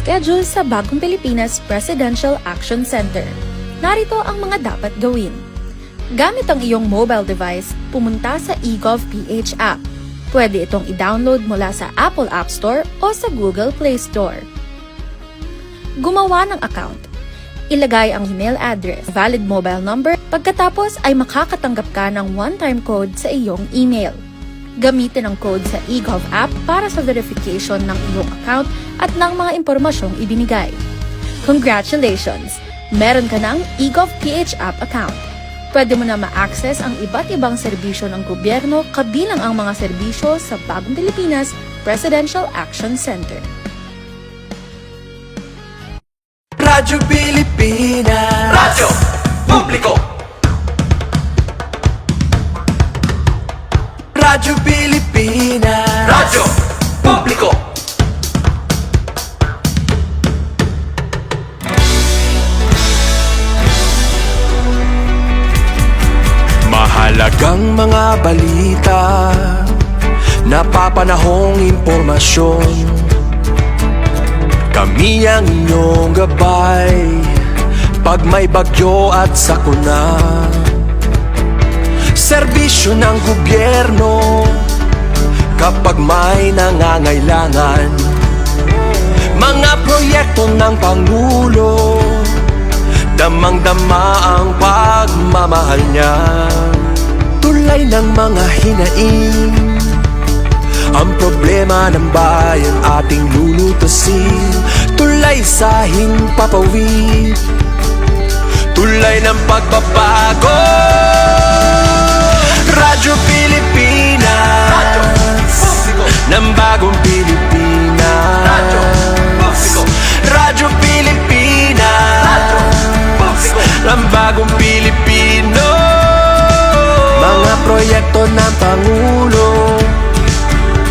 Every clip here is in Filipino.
schedule sa Bagong Pilipinas Presidential Action Center. Narito ang mga dapat gawin. Gamit ang iyong mobile device, pumunta sa eGovPH app. Pwede itong i-download mula sa Apple App Store o sa Google Play Store. Gumawa ng account. Ilagay ang email address, valid mobile number, pagkatapos ay makakatanggap ka ng one-time code sa iyong email. Gamitin ang code sa eGov app para sa verification ng iyong account at ng mga impormasyong ibinigay. Congratulations! Meron ka ng eGovPH app account. Pwede mo na ma-access ang iba't ibang serbisyo ng gobyerno kabilang ang mga serbisyo sa Bagong Pilipinas Presidential Action Center. Radyo Pilipinas, Radyo Publiko. Radyo Pilipinas, Radyo Publiko. mahalagang mga balita, napapanahong impormasyon. Kami ang inyong gabay pag may bagyo at sakuna. Serbisyo ng gobyerno kapag may nangangailangan. Mga proyekto ng Pangulo, damang-dama ang pagmamahal niya. Tulay ng mga hinaing, ang problema ng bayan ating lulutasin. Tulay sa himpapawid, tulay ng pagbabago. Radyo Pilipinas, Radyo Publiko. ng bagong Pilipinas. Radyo Publiko. Radyo Pilipinas, Radyo Publiko. ng bagong Pilipino. Mga proyekto ng Pangulo,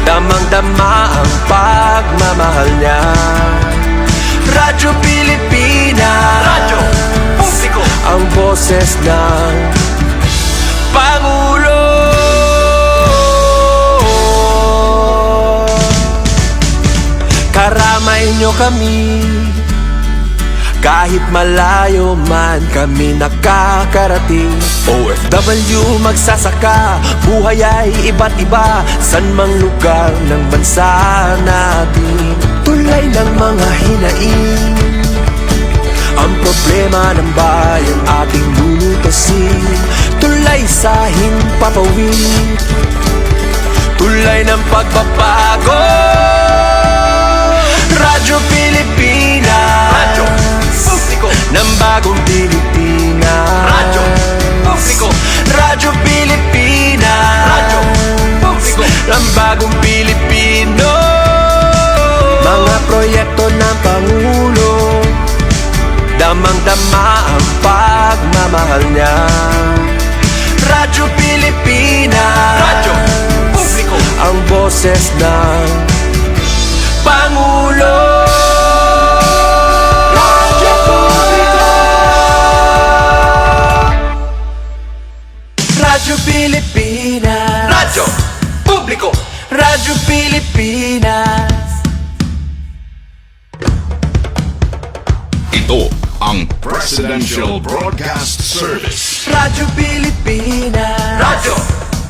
damang-dama ang pagmamahal niya. Radyo Pilipinas, Radyo Publiko. ang boses ng Pangulo. Karamay nyo kami, kahit malayo man kami nakakarating. OFW magsasaka, buhay ay iba't iba, san mang lugar ng bansa natin. Tulay ng mga hinaing, ang problema ng bayan ating lulutasin. Tulay sa himpapawid, tulay ng pagbabago. Radyo Pilipinas, Radyo Publiko. ng bagong Pilipinas. Radyo Publiko. Radyo Pilipinas, Radyo Publiko. ng bagong Pilipino. Mga proyekto ng Pangulo, damang-dama ang pagmamahal niya. Radyo Pilipinas, Radyo Publiko. ang boses ng Pangulo. Radyo Publiko. Radyo Pilipinas, Radyo Publiko. Radyo Pilipinas. Ito ang Presidential Broadcast Service Radyo Pilipinas, Radyo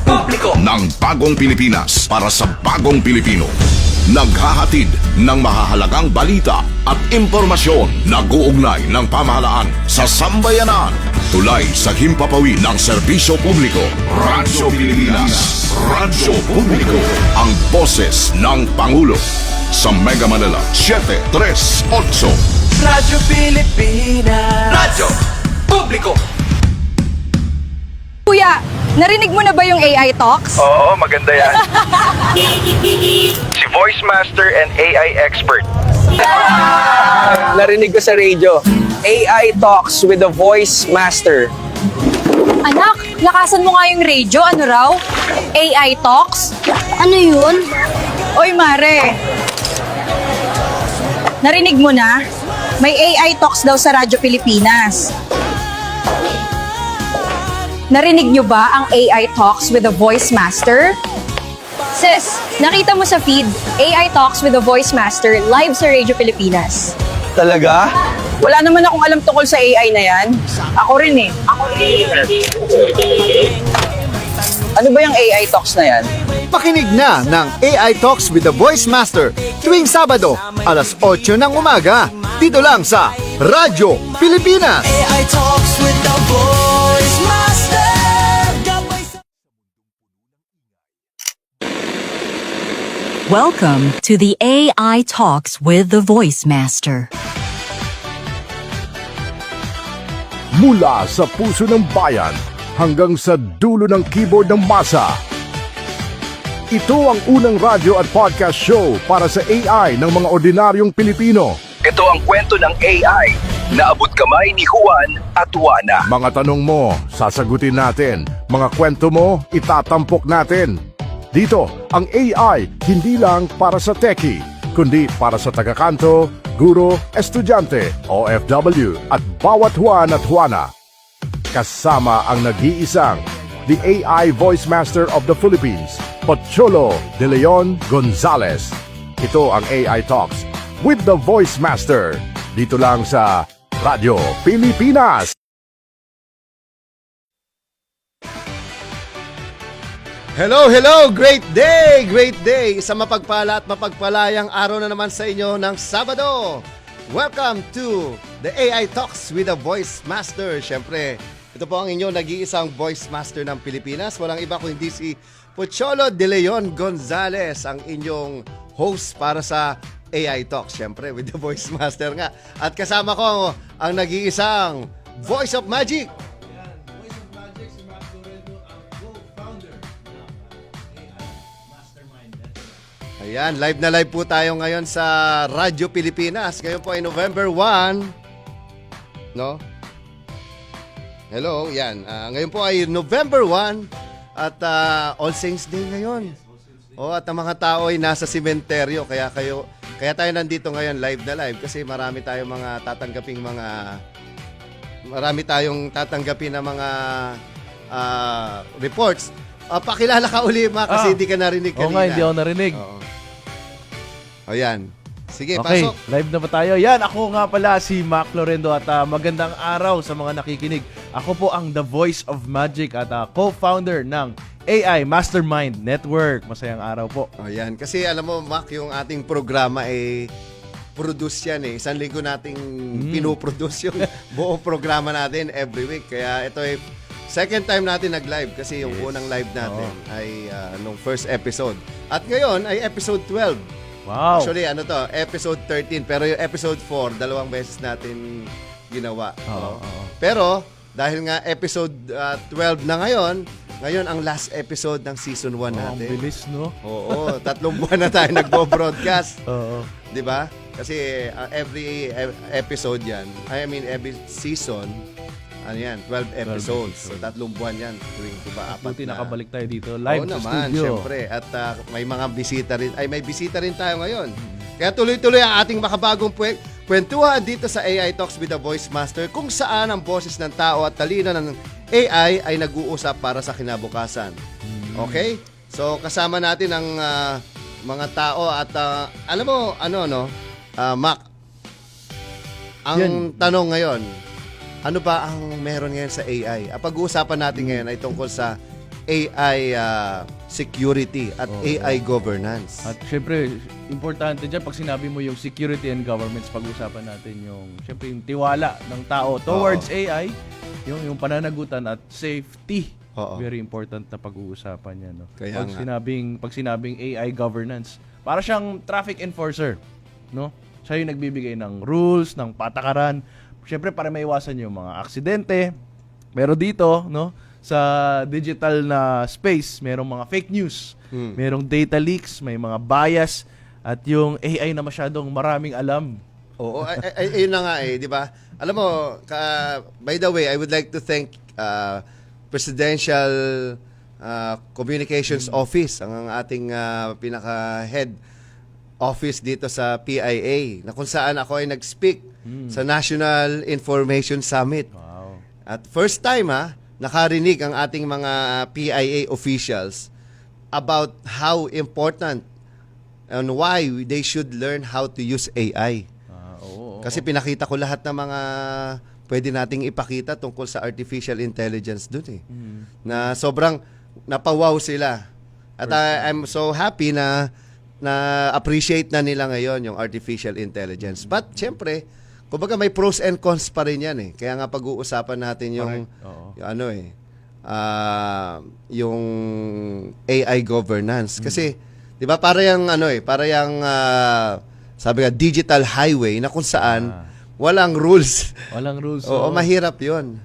Publiko. ng Bagong Pilipinas para sa Bagong Pilipino. Naghahatid ng mahahalagang balita at impormasyon na guugnay ng pamahalaan sa sambayanan. Tulay sa himpapawid ng serbisyo publiko. Radyo Pilipinas, Radyo Publiko, ang boses ng Pangulo. Sa Mega Manila, 738. Radyo Pilipinas, Radyo Publiko. Kuya, narinig mo na ba yung AI Talks? Oo, maganda yan. Si Voice Master and AI Expert. Narinig ko sa radio, AI Talks with the Voice Master. Anak, lakasan mo nga yung radio. Ano raw? AI Talks? Ano yun? Oy, Mare. Narinig mo na? May AI Talks daw sa Radyo Pilipinas. Narinig nyo ba ang AI Talks with the Voice Master? Sis, nakita mo sa feed, AI Talks with the Voice Master live sa Radio Pilipinas. Talaga? Wala naman akong alam tungkol sa AI na yan. Ako rin eh. Ano ba yung AI Talks na yan? Pakinig na ng AI Talks with the Voice Master tuwing Sabado, alas 8 ng umaga. Dito lang sa Radyo Pilipinas. AI Talks with the Voice Master. Welcome to the AI Talks with the Voice Master. Mula sa puso ng bayan hanggang sa dulo ng keyboard ng masa. Ito ang unang radyo at podcast show para sa AI ng mga ordinaryong Pilipino. Ito ang kwento ng AI na abot kamay ni Juan at Juana. Mga tanong mo, sasagutin natin. Mga kwento mo, itatampok natin. Dito, ang AI hindi lang para sa techie, kundi para sa tagakanto, guro, estudyante, OFW at bawat Juan at Juana. Kasama ang nag-iisang the AI Voice Master of the Philippines, Pocholo de Leon Gonzales. Ito ang AI Talks with the Voice Master. Dito lang sa Radyo Pilipinas. Hello, hello! Great day! Great day! Isang mapagpala at mapagpalayang araw na naman sa inyo ng Sabado. Welcome to the AI Talks with the Voice Master. Siyempre, ito po ang inyong nag-iisang Voice Master ng Pilipinas. Walang iba kundi si Pocholo de Leon Gonzales, ang inyong host para sa AI Talks. Siyempre, with the Voice Master nga. At kasama ko ang nag-iisang Voice of Magic. Ayan, live na live po tayo ngayon sa Radyo Pilipinas. Ngayon po ay November 1. No? Hello, yan. Ngayon po ay November 1 at All Saints Day ngayon. At ang mga tao ay nasa sementeryo. Kaya tayo nandito ngayon live na live kasi marami tayong tatanggapin na mga reports. Pakilala ka uli, Ma, kasi hindi ka narinig kanina. Oo nga, hindi ako narinig. Oo. Ayan. Sige, Okay, pasok. live na ba tayo? Yan, ako nga pala si Mac Lorendo at magandang araw sa mga nakikinig. Ako po ang The Voice of Magic at co-founder ng AI Mastermind Network. Masayang araw po. Ayan, kasi alam mo, Mac, yung ating programa ay produce yan eh. Isang linggo nating pinoproduce yung buong programa natin every week. Kaya ito ay second time natin nag-live kasi yung unang live natin ay nung first episode. At ngayon ay episode 12. Wow. Actually, episode 13. Pero yung episode 4, dalawang beses natin ginawa. Pero, dahil nga episode 12 na ngayon ang last episode ng season 1 natin. Ang bilis, no? Oo, 3 buwan na tayo nagbo-broadcast. Oo. 'Di ba? Kasi every episode yan, every season, 12 episodes. So, 3 buwan yan. Tuwing, diba, 4 Buti na. nakabalik tayo dito live sa naman, studio. syempre. At may mga bisita rin. May bisita rin tayo ngayon. Kaya tuloy-tuloy ang ating makabagong kwentuhan dito sa AI Talks with the Voice Master, kung saan ang boses ng tao at talino ng AI ay nag-uusap para sa kinabukasan. Okay? So, kasama natin ang mga tao at alam mo, Mac, ang tanong ngayon, ano ba ang meron ngayon sa AI? Pag-uusapan natin ngayon ay tungkol sa AI security at AI governance. At syempre, importante dyan, pag sinabi mo yung security and governance, pag-usapan natin yung, syempre, yung tiwala ng tao towards AI, yung pananagutan at safety. Very important na pag-uusapan yan. No? Kaya pag sinabing AI governance, para siyang traffic enforcer. No? Siya yung nagbibigay ng rules, ng patakaran, syempre para maiwasan yung mga aksidente. Pero dito, no, sa digital na space, merong mga fake news, merong data leaks, may mga bias, at yung AI na masyadong maraming alam. Oo, ayun na nga di ba? Alam mo, by the way, I would like to thank Presidential Communications Office, ang ating pinaka-head office dito sa PIA, na kung saan ako ay nag-speak sa National Information Summit. Wow. At first time nakarinig ang ating mga PIA officials about how important and why they should learn how to use AI. Kasi pinakita ko lahat ng mga pwede nating ipakita tungkol sa artificial intelligence dun eh. Na sobrang napawaw sila. At I'm so happy na appreciate na nila ngayon yung artificial intelligence. But syempre, kumbaga may pros and cons pa rin yan eh. Kaya nga pag-uusapan natin yung ano eh, yung AI governance. Kasi, di ba, para yung ano eh, para yung sabi nga, digital highway na kung saan walang rules. Walang rules. Oo, mahirap yun.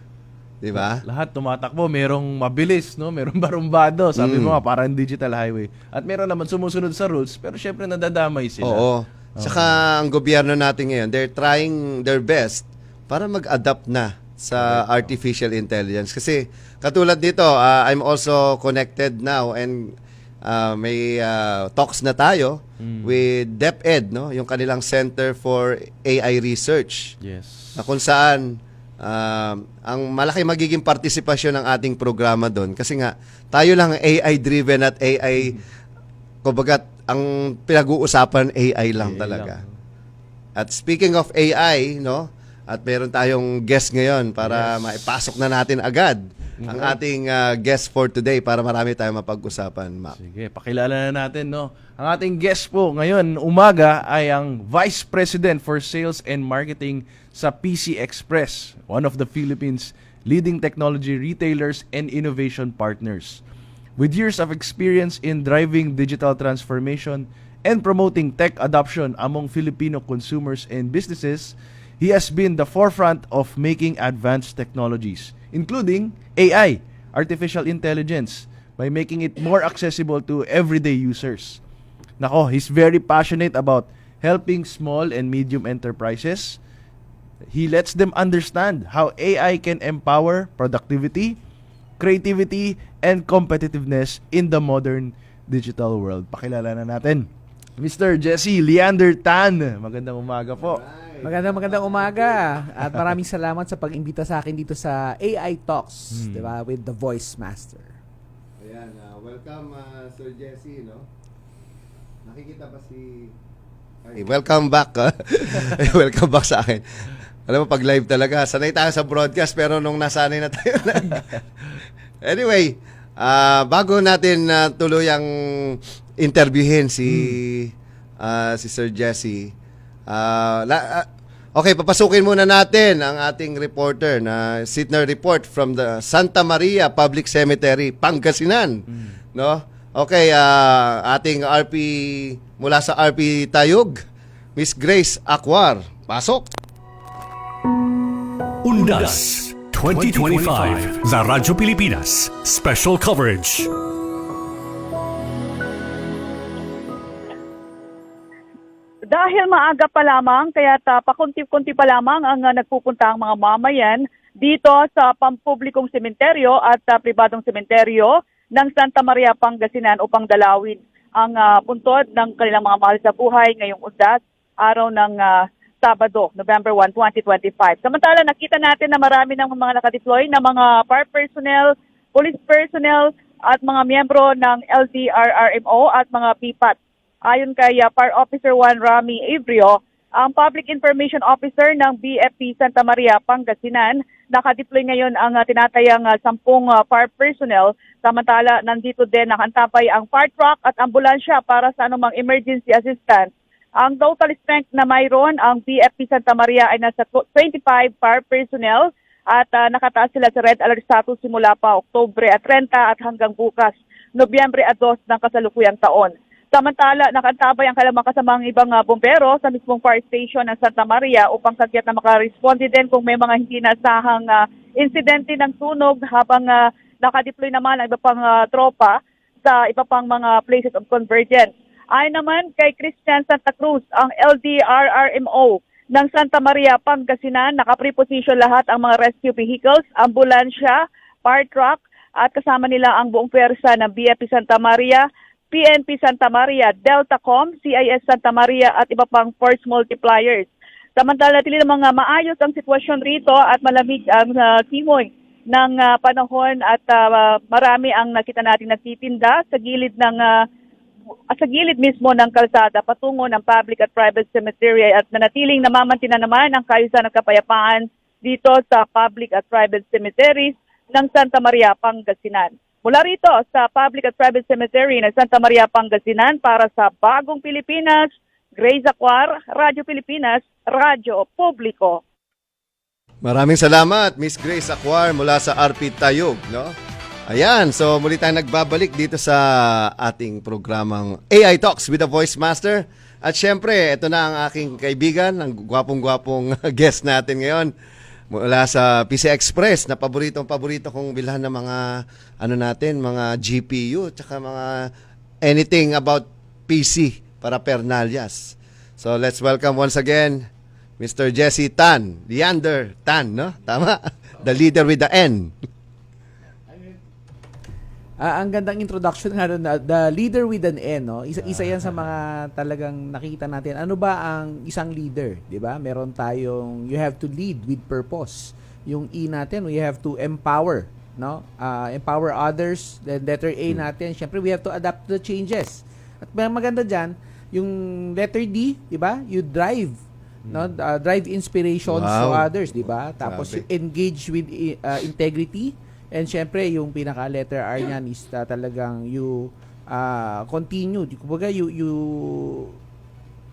Di ba? Lahat tumatakbo, merong mabilis, no? Merong barumbado, sabi mo nga, parang digital highway. At meron naman sumusunod sa rules, pero syempre nadadamay sila. Oo. Saka ang gobyerno natin ngayon, they're trying their best para mag-adapt na sa artificial intelligence. Kasi katulad dito, I'm also connected now and may talks na tayo with DepEd, no? Yung kanilang Center for AI Research. Yes. Na kung saan ang malaki magiging partisipasyon ng ating programa doon kasi nga tayo lang AI-driven at AI kumbaga ang pinag-uusapan AI lang talaga. At speaking of AI, no? At meron tayong guest ngayon para maipasok na natin agad ang ating guest for today para marami tayong mapag-usapan, Mac. Sige, pakilala na natin, no? Ang ating guest po ngayon, umaga, ay ang Vice President for Sales and Marketing sa PC Express, one of the Philippines' leading technology retailers and innovation partners. With years of experience in driving digital transformation and promoting tech adoption among Filipino consumers and businesses, he has been the forefront of making advanced technologies, including AI, artificial intelligence, by making it more accessible to everyday users. Nako, he's very passionate about helping small and medium enterprises. He lets them understand how AI can empower productivity, creativity, and competitiveness in the modern digital world. Pakilala na natin, Mr. Jesse Leander Tan. Magandang umaga po. Magandang umaga at maraming salamat sa pag-imbita sa akin dito sa AI Talks, 'di ba, with the Voice Master. Ayan, welcome Sir Jesse, no? Nakikita ba si welcome back. Welcome back sa akin. Alam mo, pag live talaga, sanay tayo sa broadcast pero nung nasanay na tayo. Anyway, bago natin tuluyang interviewin si Sir Jesse, okay, papasukin muna natin ang ating reporter na Sidner report from the Santa Maria Public Cemetery, Pangasinan. No? Okay, ating RP mula sa RP Tayug, Miss Grace Acquar. Pasok. Undas 2025, The Radyo Pilipinas, Special Coverage. Dahil maaga pa lamang, kaya pakunti-kunti pa lamang ang nagpupunta ang mga mamayan dito sa pampublikong sementeryo at pribadong sementeryo ng Santa Maria, Pangasinan upang dalawin ang puntod ng kanilang mga mahal sa buhay ngayong Undas, araw ng Sabado, November 1, 2025. Samantala, nakita natin na marami ng mga nakadeploy na mga fire personnel, police personnel at mga miyembro ng LTRRMO at mga PPAT. Ayon kay Fire Officer 1 Rami Avrio, ang Public Information Officer ng BFP Santa Maria, Pangasinan, nakadeploy ngayon ang tinatayang 10 fire personnel. Samantala, nandito din nakantapay ang fire truck at ambulansya para sa anumang emergency assistance. Ang total strength na mayroon ang BFP Santa Maria ay nasa 25 fire personnel at nakataas sila sa red alert status simula pa Oktubre 30 at hanggang bukas, Nobyembre 2 ng kasalukuyang taon. Samantala, nakantabay ang kalamang kasamang ibang bumbero sa mismong fire station ng Santa Maria upang kagyat na makaresponde din kung may mga hindi nasahang insidente ng sunog habang nakadeploy naman ang iba pang tropa sa iba pang mga places of convergence. Ayon naman kay Christian Santa Cruz, ang LDRRMO ng Santa Maria, Pangasinan, naka-preposition lahat ang mga rescue vehicles, ambulansya, fire truck at kasama nila ang buong pwersa ng BFP Santa Maria, PNP Santa Maria, Deltacom, CIS Santa Maria at iba pang force multipliers. Samantala, tili ng mga maayos ang sitwasyon rito at malamig ang kimoy ng panahon at marami ang nakita natin nagtitinda sa gilid mismo ng kalsada patungo ng public at private cemetery at nanatiling namamantina naman ang kaayusan at kapayapaan dito sa public at private cemeteries ng Santa Maria, Pangasinan. Mula rito sa public at private cemetery ng Santa Maria, Pangasinan para sa Bagong Pilipinas, Grace Aquar, Radyo Pilipinas, Radyo Publiko. Maraming salamat, Miss Grace Aquar mula sa RP Tayog, no? Ayan, so muli tayong nagbabalik dito sa ating programang AI Talks with the Voice Master. At syempre, ito na ang aking kaibigan, ang gwapong-gwapong guest natin ngayon mula sa PC Express na paborito kong bilhan ng mga mga GPU tsaka mga anything about PC para pernalyas. So let's welcome once again Mr. Jesse Tan, Leander Tan, no? Tama? The leader with the N. Ang gandang introduction nga doon, the leader with an N, no? Isa yan sa mga talagang nakita natin. Ano ba ang isang leader, 'di ba? Meron tayong you have to lead with purpose. Yung E natin, we have to empower, no? Empower others. Then letter A natin, syempre we have to adapt to the changes. At maganda diyan, yung letter D, 'di ba? You drive, no? Drive inspirations to others, 'di ba? Tapos you engage with integrity. And syempre, yung pinaka-letter R niyan is talagang you continue. Kumbaga, you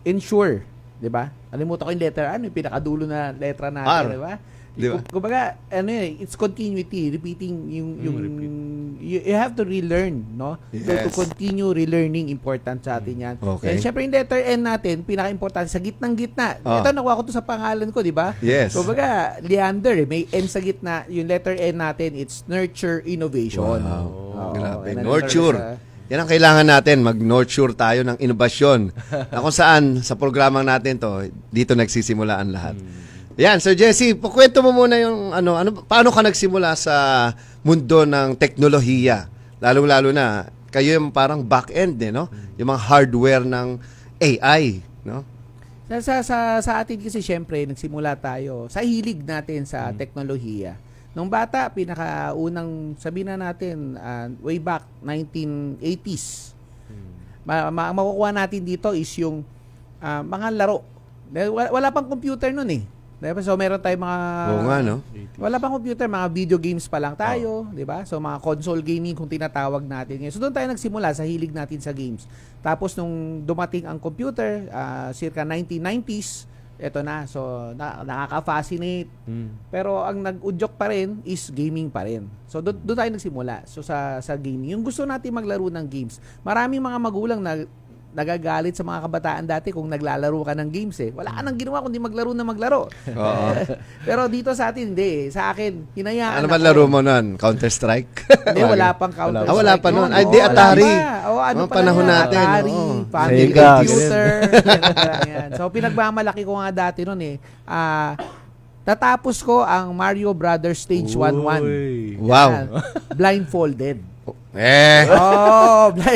ensure, di ba? Alimutan ko yung letter R, yung pinakadulo na letra natin, di ba? Kumbaga, it's continuity, repeating you have to relearn, no? Yes. To continue relearning, important sa atin yan. Okay. And syempre, yung letter N natin, pinaka-importante, sa gitnang-gitna. Ito, nakuha ko to sa pangalan ko, di ba? Yes. Kumbaga, Leander, may N sa gitna. Yung letter N natin, it's nurture innovation. Wow. Grabe. Nurture. Yan ang kailangan natin, mag-nurture tayo ng inobasyon. Na kung saan, sa programa natin to, dito nagsisimula ang lahat. Yan, Sir Jesse, kwento mo muna yung paano ka nagsimula sa mundo ng teknolohiya? Lalo-lalo na, kayo yung parang back-end, no? Yung mga hardware ng AI, no? Sa atin kasi, syempre, nagsimula tayo sa hilig natin sa teknolohiya. Nung bata, pinakaunang sabihin na natin, way back 1980s, makukuha natin dito is yung mga laro. Wala pang computer nun eh. Diba? So meron tayong mga wala pang computer, mga video games pa lang tayo, 'di ba? So mga console gaming kung tinatawag natin ngayon. So doon tayo nagsimula sa hilig natin sa games. Tapos nung dumating ang computer, circa 1990s, eto na. So nakaka-fascinate. Pero ang nag-udyok pa rin is gaming pa rin. So doon tayo nagsimula. So sa gaming, yung gusto natin maglaro ng games. Maraming mga magulang na nagagalit sa mga kabataan dati kung naglalaro ka ng games eh. Wala ka nang ginawa kundi maglaro. Pero dito sa atin, hindi. Sa akin, hinayaan Ano ba laro mo nun? Counter-Strike? Hindi, wala pang Counter-Strike. Wala pa nun. Ay, di Atari. Ano pa panahon natin. Atari, family Sega, computer. Yan. So, pinagmamalaki ko nga dati nun eh. Tatapos ko ang Mario Brothers Stage 1-1. Wow. Blindfolded.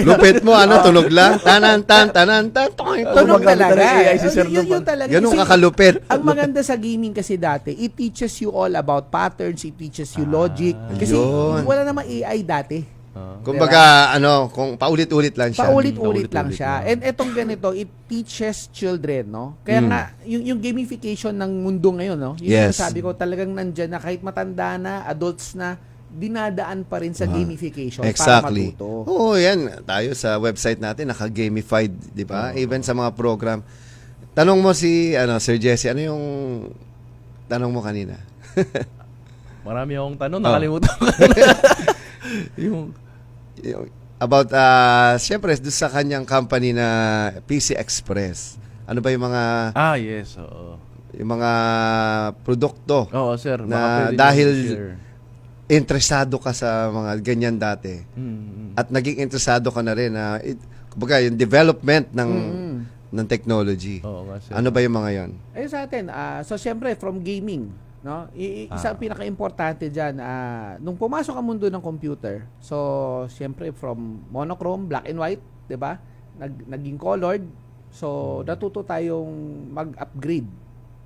Lupit mo, tunog lang. Tanan-tan. Tunog talaga. Yun talaga. Ganun kakalupit. Ang maganda sa gaming kasi dati, it teaches you all about patterns, it teaches you logic. Kasi wala namang AI dati. Kumbaga, kung paulit-ulit lang siya. Paulit-ulit lang siya. And etong ganito, it teaches children, no? Kaya nga, yung gamification ng mundo ngayon, no? Yung sabi ko, talagang nandyan na kahit matanda na, adults na, dinadaan pa rin sa gamification para matuto. Oo, yan. Tayo sa website natin, naka-gamified, di ba? Even sa mga program. Tanong mo si Sir Jesse, ano yung tanong mo kanina? Marami akong tanong, nakalimutan ko. yung about, syempre, sa kanyang company na PC Express. Ano ba yung mga... yes, oo. Yung mga produkto. Oo, sir. Na dahil interesado ka sa mga ganyan dati. At naging interesado ka na rin na kumbaga yung development ng technology. Ano ba yung mga yon? Ayun sa atin, so syempre from gaming, no? Isang pinaka-importante diyan, nung pumasok ang mundo ng computer, so syempre from monochrome, black and white, 'di ba? Naging colored. So natuto tayong mag-upgrade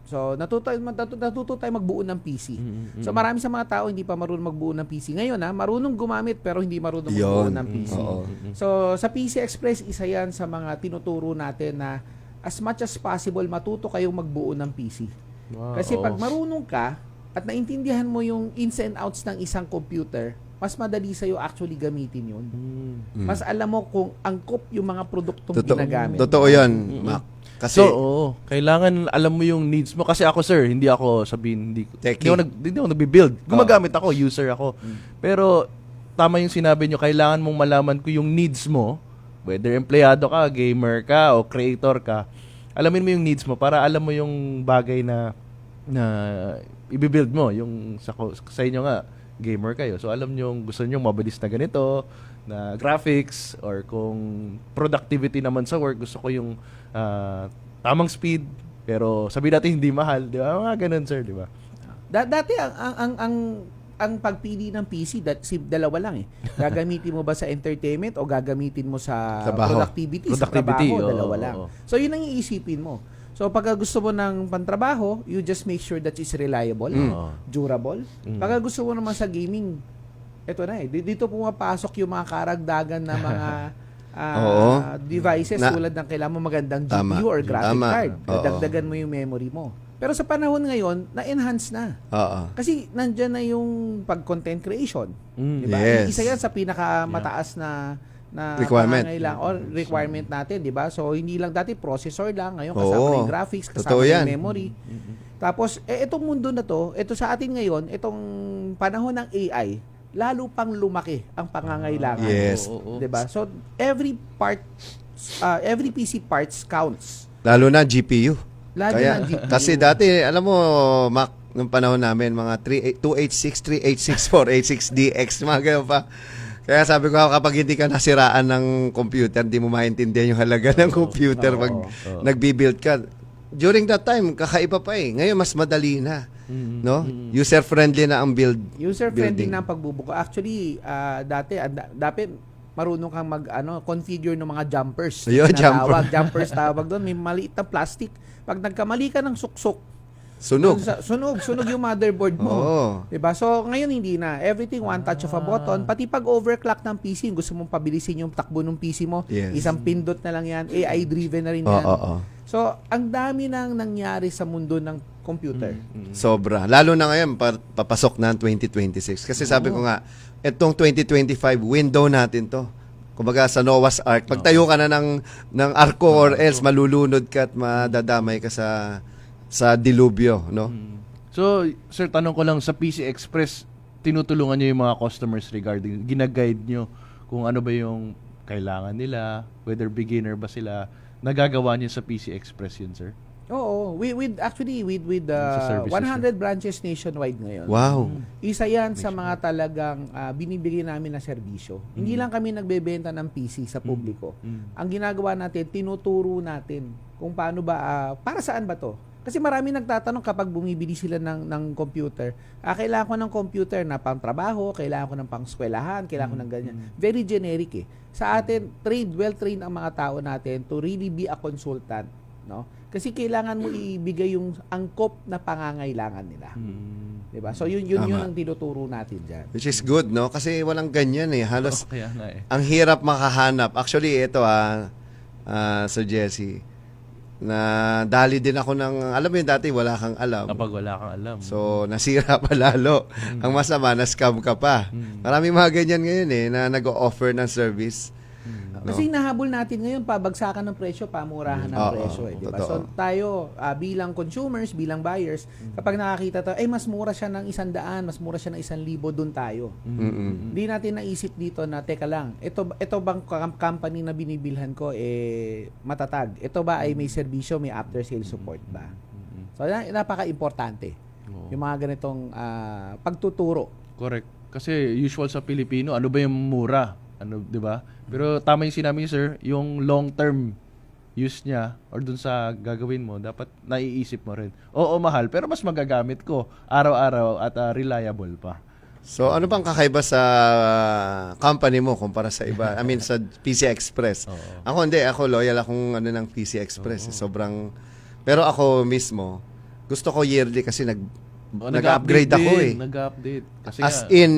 So, natuto tayo magbuo ng PC. So, marami sa mga tao hindi pa marunong magbuo ng PC. Ngayon, marunong gumamit pero hindi marunong magbuo ng PC. So, sa PC Express, isa yan sa mga tinuturo natin na as much as possible, matuto kayong magbuo ng PC. Kasi pag marunong ka at naintindihan mo yung ins and outs ng isang computer, mas madali sa'yo actually gamitin yun. Mas alam mo kung angkop yung mga produktong ginagamit. Totoo yan, Mac. Kasi, kailangan alam mo yung needs mo. Kasi ako, sir, hindi ako hindi ako nagbi-build. Gumagamit ako, user ako. Pero, tama yung sinabi nyo, kailangan mong malaman ko yung needs mo, whether empleyado ka, gamer ka, o creator ka, alamin mo yung needs mo para alam mo yung bagay na i-build mo. Yung sa inyo nga, gamer kayo. So, alam nyo, gusto nyo mabilis na ganito, na graphics, or kung productivity naman sa work, gusto ko yung tamang speed, pero sabihin natin hindi mahal, di ba? Mga ganun, sir, di ba? Dati, ang pagpili ng PC, dalawa lang eh. Gagamitin mo ba sa entertainment o gagamitin mo sa productivity? Sa trabaho, dalawa lang. So, yun ang iisipin mo. So, pag gusto mo ng pantrabaho, you just make sure that it's reliable, durable. Pag gusto mo naman sa gaming, eto na eh. Dito pumapasok yung mga karagdagan na mga devices tulad ng kailangan mo magandang GPU or graphic card. Dagdagan mo yung memory mo. Pero sa panahon ngayon, na-enhance na. Kasi nandyan na yung pag-content creation. Diba? Yes. Isa yan sa pinakamataas na requirement natin, di ba? So, hindi lang dati processor lang, ngayon kasama yung graphics, kasama yung memory. Tapos, itong mundo na to, ito sa atin ngayon, itong panahon ng AI, lalo pang lumaki ang pangangailangan. Yes. Di ba? So, every PC parts counts. Lalo na GPU. Na GPU. Kasi dati, alam mo, Mac, nung panahon namin, mga 286, 386, 486DX, mga ganyan pa. Kaya sabi ko, kapag hindi ka nasiraan ng computer, hindi mo maintindihan yung halaga ng computer pag nagbi-build ka. During that time, kakaiba pa eh. Ngayon, mas madali na. No? User-friendly na ang User-friendly na ang pagbubuka. Actually, dati marunong kang configure ng mga jumpers. Jumpers tawag doon. May maliit na plastic. Pag nagkamali ka ng suksok, Sunog yung motherboard mo. Diba? So, ngayon hindi na. Everything one touch of a button. Pati pag overclock ng PC, gusto mong pabilisin yung takbo ng PC mo, isang pindot na lang yan. AI-driven na rin yan. So, ang dami nang nangyari sa mundo ng computer. Sobra. Lalo na ngayon, papasok na ang 2026. Kasi sabi ko nga, itong 2025, window natin to. Kumbaga sa Noah's Ark. Pagtayo ka na ng arko or else, malulunod ka at madadamay ka sa dilubyo, no? So, sir, tanong ko lang, sa PC Express, tinutulungan nyo yung mga customers regarding, ginaguide nyo kung ano ba yung kailangan nila, whether beginner ba sila, nagagawa nyo sa PC Express yun, sir? Oo. With 100 branches nationwide ngayon. Wow. Isa yan sa mga talagang binibigay namin na serbisyo. Hindi lang kami nagbebenta ng PC sa publiko. Ang ginagawa natin, tinuturo natin kung paano ba, para saan ba to? Kasi marami nagtatanong kapag bumibili sila ng computer, kailangan ko ng computer na pang trabaho, kailangan ko ng pang eskwelahan, kailangan ko ng ganyan. Very generic eh. Sa atin, well-trained ang mga tao natin to really be a consultant. No? Kasi kailangan mo ibigay yung angkop na pangangailangan nila. Diba? So yun ang tinuturo natin dyan. Which is good, no? Kasi walang ganyan eh. Halos, ang hirap makahanap. Actually, ito Sir Jesse, na dali din ako alam mo yun dati, wala kang alam. Kapag wala kang alam. So, nasira pa lalo. Ang masama, na-scam ka pa. Maraming mga ganyan ngayon na nag-o-offer ng service. Kasi nahabol natin ngayon, pabagsakan ng presyo, pamurahan ng presyo. Diba? So tayo, bilang consumers, bilang buyers, kapag nakakita tayo, mas mura siya ng 100, mas mura siya ng 1,000, doon tayo. Hindi natin naisip dito na, teka lang, ito bang company na binibilhan ko, matatag? Ito ba ay may serbisyo, may after-sale support ba? So, napaka-importante. Yung mga ganitong pagtuturo. Correct. Kasi usual sa Pilipino, ano ba yung mura? 'Di ba? Pero tama yung sinabi niyo, sir, yung long-term use niya or dun sa gagawin mo, dapat naiisip mo rin. Oo, mahal, pero mas magagamit ko araw-araw at reliable pa. So, ano bang kakaiba sa company mo kumpara sa iba? I mean, sa PC Express. Ako hindi, ako loyal akong ng PC Express. Sobrang, pero ako mismo, Gusto ko yearly kasi nag-upgrade ako eh. Nag-update. Kasi As in,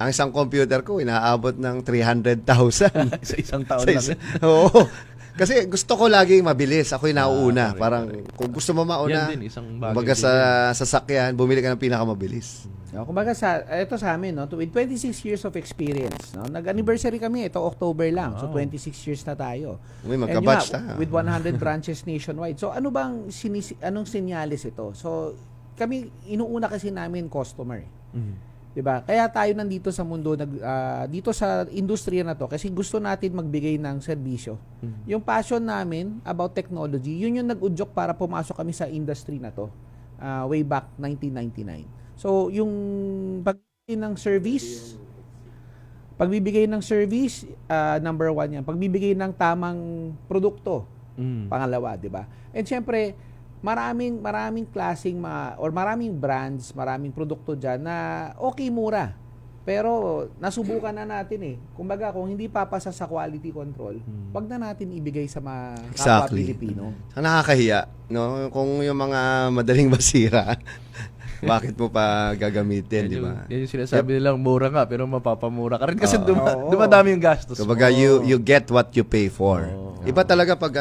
ang isang computer ko, inaabot ng 300,000. sa isang taon Sa lang. Oo. Kasi gusto ko laging mabilis. Ako yung nauuna. Parang kung gusto mo mauna, Yan din, isang bagay kumbaga din sa sasakyan, bumili ka ng pinakamabilis. Kumbaga ito sa amin, no, with 26 years of experience, no, nag-anniversary kami, ito October lang. So 26 years na tayo. Uy, And magka-batch yun na. nga, with 100 branches nationwide. So ano bang anong senyales ito? So kami inuuna kasi namin customer. 'Di ba? Kaya tayo nandito sa mundo dito sa industriya na to kasi gusto natin magbigay ng serbisyo. Yung passion namin about technology, yun yung nag-udyok para pumasok kami sa industry na to. Way back 1999. So yung pagbibigay ng service, number 1 yan. Pagbibigay ng tamang produkto, pangalawa, 'di ba? And syempre, maraming klaseng maraming brands, maraming produkto diyan na okay mura. Pero nasubukan na natin eh. Kumbaga kung hindi papasa sa quality control, wag na natin ibigay sa mga kapwa Pilipino. Nakakahiya, no? Kung yung mga madaling basira, bakit mo pa gagamitin, di ba? Yan yung sinasabi nilang mura nga, pero mapapamura ka rin kasi dumadami yung gastos. Kumbaga, you get what you pay for. Iba talaga pag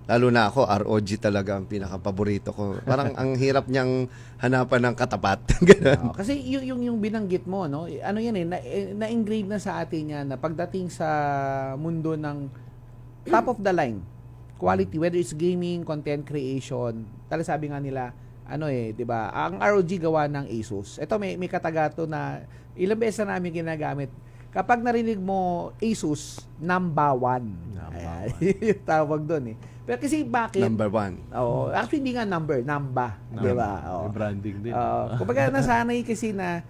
lalo na ako, ROG talaga ang pinaka-paborito ko. Parang ang hirap niyang hanapan ng katapat. Kasi yung binanggit mo, no? Ano yan na-engrave na sa atin yan na pagdating sa mundo ng top of the line quality, whether it's gaming, content creation, talaga sabi nga nila, 'di ba? Ang ROG gawa ng Asus. Ito may katagato na ilang beses na namin ginagamit. Kapag narinig mo Asus, number 1. Yung tawag doon eh. Pero kasi bakit? Number 1. Oo. Actually, hindi nga number. Di ba? May branding din. Kumbaga, nasanay kasi na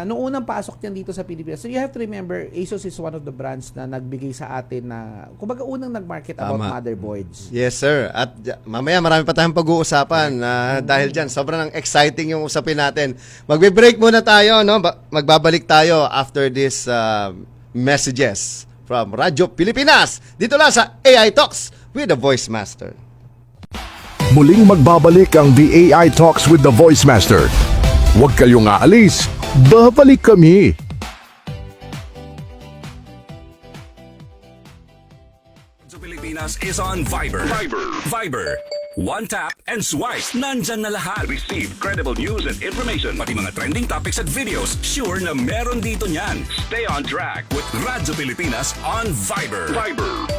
nung unang pasok niyan dito sa Pilipinas. So, you have to remember, Asus is one of the brands na nagbigay sa atin na, kumbaga, unang nag-market about motherboards. Yes, sir. At mamaya, marami pa tayong pag-uusapan. Dahil dyan, sobrang exciting yung usapin natin. Magbe-break muna tayo, no? Magbabalik tayo after this messages from Radyo Pilipinas. Dito lang sa AI Talks with the Voice Master. Muling magbabalik ang The AI Talks with the Voice Master. Huwag kayong aalis, babalik kami. Radyo Pilipinas is on Viber. Viber. One tap and swipe. Nandyan na lahat. Receive credible news and information. Pati mga trending topics at videos. Sure na meron dito niyan. Stay on track with Radyo Pilipinas on Viber.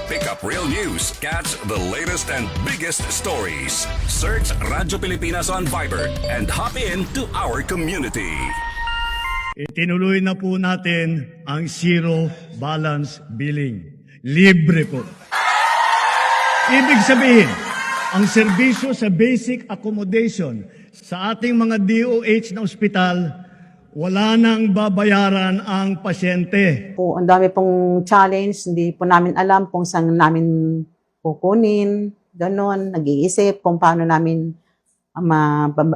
Pick up real news. Catch the latest and biggest stories. Search Radyo Pilipinas on Viber and hop in to our community. Itinuloy na po natin ang zero balance billing. Libre po. Ibig sabihin, ang serbisyo sa basic accommodation sa ating mga DOH na ospital, wala nang babayaran ang pasyente. Ang dami pong challenge, hindi po namin alam kung saan namin kukunin, ganon, nag-iisip kung paano namin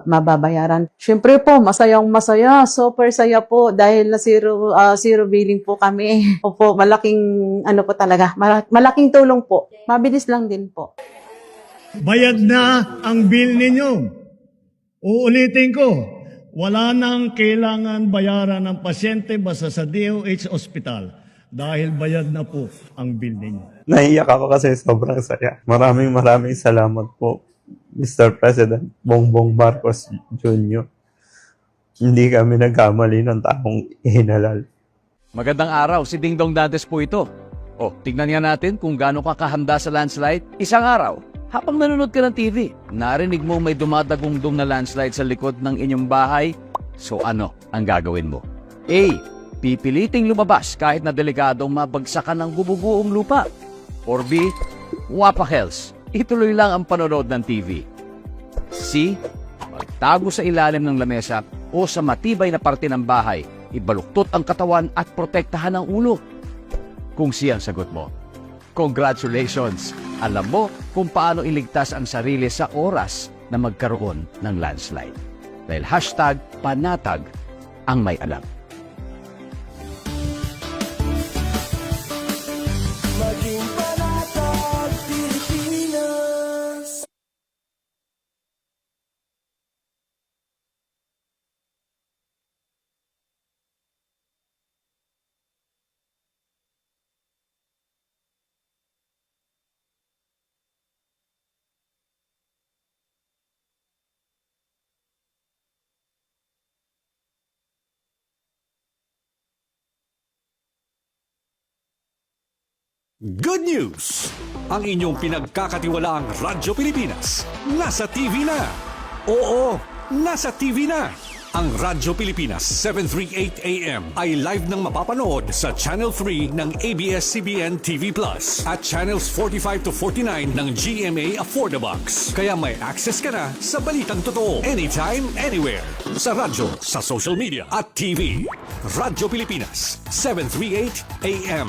mababayaran. Siyempre po, masayang-masaya, super saya po dahil na zero billing po kami. Opo, malaking po talaga, malaking tulong po. Mabilis lang din po. Bayad na ang bill ninyo. Uulitin ko, wala nang kailangan bayaran ng pasyente basta sa DOH Hospital dahil bayad na po ang bill ninyo. Naiyak ako kasi sobrang saya. Maraming salamat po, Mr. President Bongbong Marcos Jr. Hindi kami nagkamali ng taong ihinalal. Magandang araw, si Dingdong Dantes po ito. Tignan nga natin kung gaano ka kahanda sa landslide. Isang araw, habang nanonood ka ng TV, narinig mo may dumadagungdong na landslide sa likod ng inyong bahay. So ano ang gagawin mo? A. Pipiliting lumabas kahit na delikadong mabagsakan ng bububuong lupa. Or B. Wapakels, ituloy lang ang panonood ng TV. C. Magtago sa ilalim ng lamesa o sa matibay na parte ng bahay. Ibaluktot ang katawan at protektahan ang ulo. Kung C ang sagot mo, congratulations! Alam mo kung paano iligtas ang sarili sa oras na magkaroon ng landslide. Dahil #panatag ang may alam. Good news! Ang inyong pinagkakatiwalaang Radyo Pilipinas nasa TV na. Oo, nasa TV na. Ang Radyo Pilipinas 738 AM ay live nang mapapanood sa Channel 3 ng ABS-CBN TV Plus at Channels 45 to 49 ng GMA Affordabox. Kaya may access ka na sa balitang totoo anytime, anywhere. Sa radyo, sa social media at TV. Radyo Pilipinas 738 AM.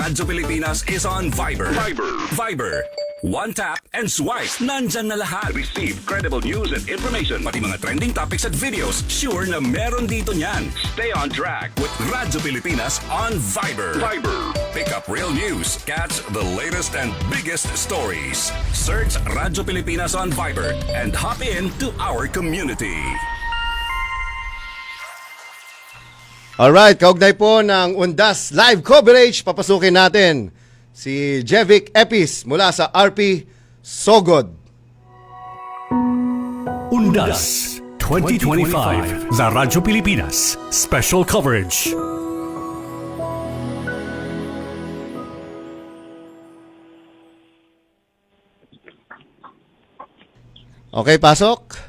Radyo Pilipinas is on Viber. Viber. One tap and swipe. Nandyan na lahat. Receive credible news and information. Pati mga trending topics at videos. Sure na meron dito niyan. Stay on track with Radyo Pilipinas on Viber. Pick up real news. Catch the latest and biggest stories. Search Radyo Pilipinas on Viber and hop in to our community. Alright, kaugnay po ng Undas live coverage, papasukin natin si Jevic Epis mula sa RP Sogod. Undas 2025, The Radyo Pilipinas Special Coverage. Okay, pasok.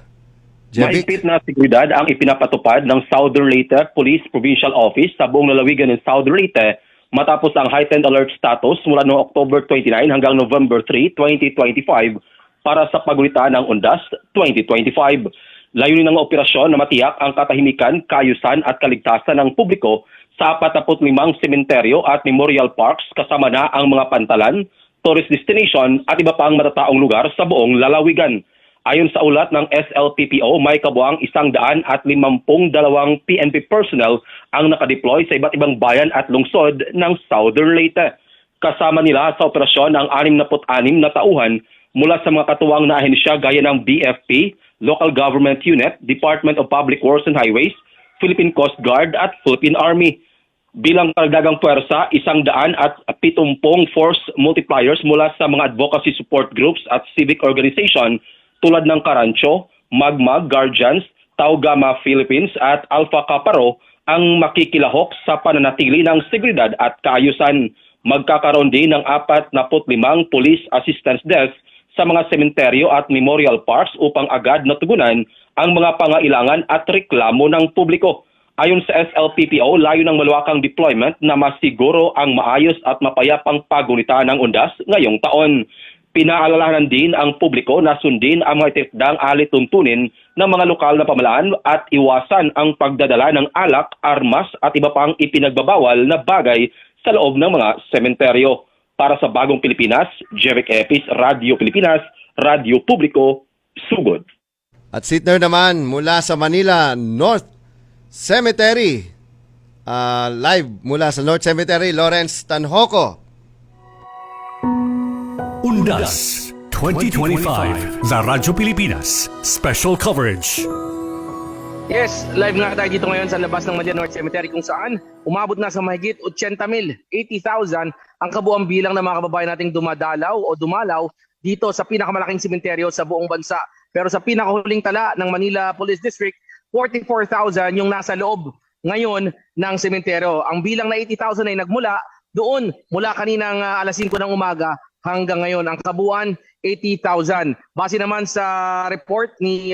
Jevic. Mahigpit na seguridad ang ipinapatupad ng Southern Leyte Police Provincial Office sa buong lalawigan ng Southern Leyte matapos ang heightened alert status mula noong October 29 hanggang November 3, 2025 para sa paggulitan ng Undas 2025. Layunin ng operasyon na matiyak ang katahimikan, kaayusan at kaligtasan ng publiko sa 45 sementeryo at memorial parks kasama na ang mga pantalan, tourist destination at iba pang matataong lugar sa buong lalawigan. Ayon sa ulat ng SLPPO, may kabuang 152 PNP personnel ang nakadeploy sa iba't ibang bayan at lungsod ng Southern Leyte. Kasama nila sa operasyon ang 66 na tauhan mula sa mga katuwang na ahensya gaya ng BFP, Local Government Unit, Department of Public Works and Highways, Philippine Coast Guard at Philippine Army. Bilang karagdagang puwersa, 170 force multipliers mula sa mga advocacy support groups at civic organization tulad ng Karancho, Magmag, Guardians, Tau Gamma Philippines at Alpha Kaparo ang makikilahok sa pananatili ng seguridad at kaayusan. Magkakaroon din ng 45 police assistance desk sa mga sementeryo at memorial parks upang agad natugunan ang mga pangailangan at reklamo ng publiko. Ayon sa SLPPO, layo ng malawakang deployment na masiguro ang maayos at mapayapang paggunita ng Undas ngayong taon. Pinaalalahanan din ang publiko na sundin ang mga itikdang alituntunin ng mga lokal na pamahalaan at iwasan ang pagdadala ng alak, armas at iba pang ipinagbabawal na bagay sa loob ng mga sementeryo. Para sa Bagong Pilipinas, Jevic Epis, Radyo Pilipinas, Radyo Publiko, Sugod. At Sitner naman mula sa Manila North Cemetery. Live mula sa North Cemetery, Lawrence Tanhoco. Undas 2025, The Radyo Pilipinas Special Coverage. Yes, live nga tayo dito ngayon sa labas ng Manila North Cemetery kung saan umabot na sa mahigit 80,000, 80,000 ang kabuang bilang ng mga kababayan nating dumalaw dito sa pinakamalaking sementeryo sa buong bansa. Pero sa pinakahuling tala ng Manila Police District, 44,000 yung nasa loob ngayon ng sementeryo. Ang bilang na 80,000 ay nagmula doon mula kaninang alas 5 ng umaga hanggang ngayon. Ang kabuuan, 80,000. Base naman sa report ni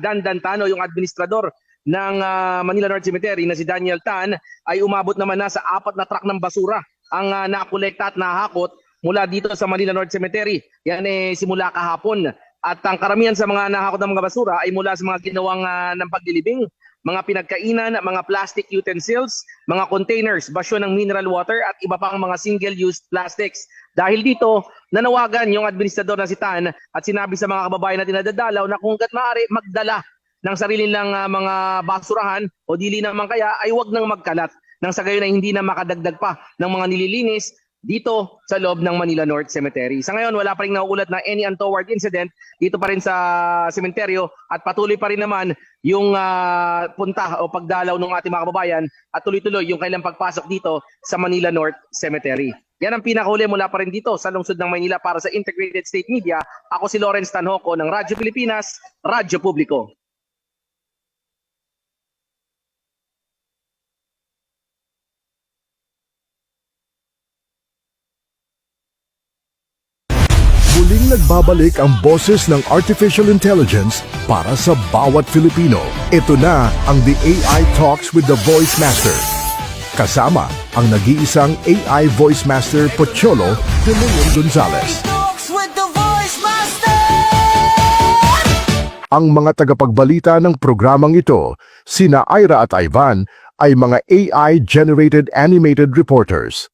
Dan Dantano, yung administrador ng Manila North Cemetery na si Daniel Tan, ay umabot naman na sa 4 na truck ng basura ang nakolekta at nahakot mula dito sa Manila North Cemetery. Yan simula kahapon. At ang karamihan sa mga nahakot ng mga basura ay mula sa mga ginawang ng paglilibing, mga pinagkainan, mga plastic utensils, mga containers, basyo ng mineral water at iba pang mga single-use plastics. Dahil dito, nanawagan yung administrador na si Tan at sinabi sa mga kababayan natin na dadalaw na kung hangga't maaari magdala ng sarili nilang mga basurahan o dili naman kaya ay huwag nang magkalat nang sa gayon ay hindi na makadagdag pa ng mga nililinis dito sa loob ng Manila North Cemetery. Sa ngayon, wala pa rin nauulat na any untoward incident dito pa rin sa sementeryo at patuloy pa rin naman yung punta o pagdalaw ng ating mga kababayan at tuloy-tuloy yung kailang pagpasok dito sa Manila North Cemetery. Yan ang pinakahuli mula pa rin dito sa lungsod ng Maynila para sa Integrated State Media. Ako si Lawrence Tanhoco ng Radyo Pilipinas, Radyo Publiko. Nagbabalik ang boses ng Artificial Intelligence para sa bawat Filipino. Ito na ang The AI Talks with the Voice Master. Kasama ang nag-iisang AI Voice Master Pocholo de Leon Gonzales. Ang mga tagapagbalita ng programang ito, sina Ira at Ivan, ay mga AI-generated animated reporters.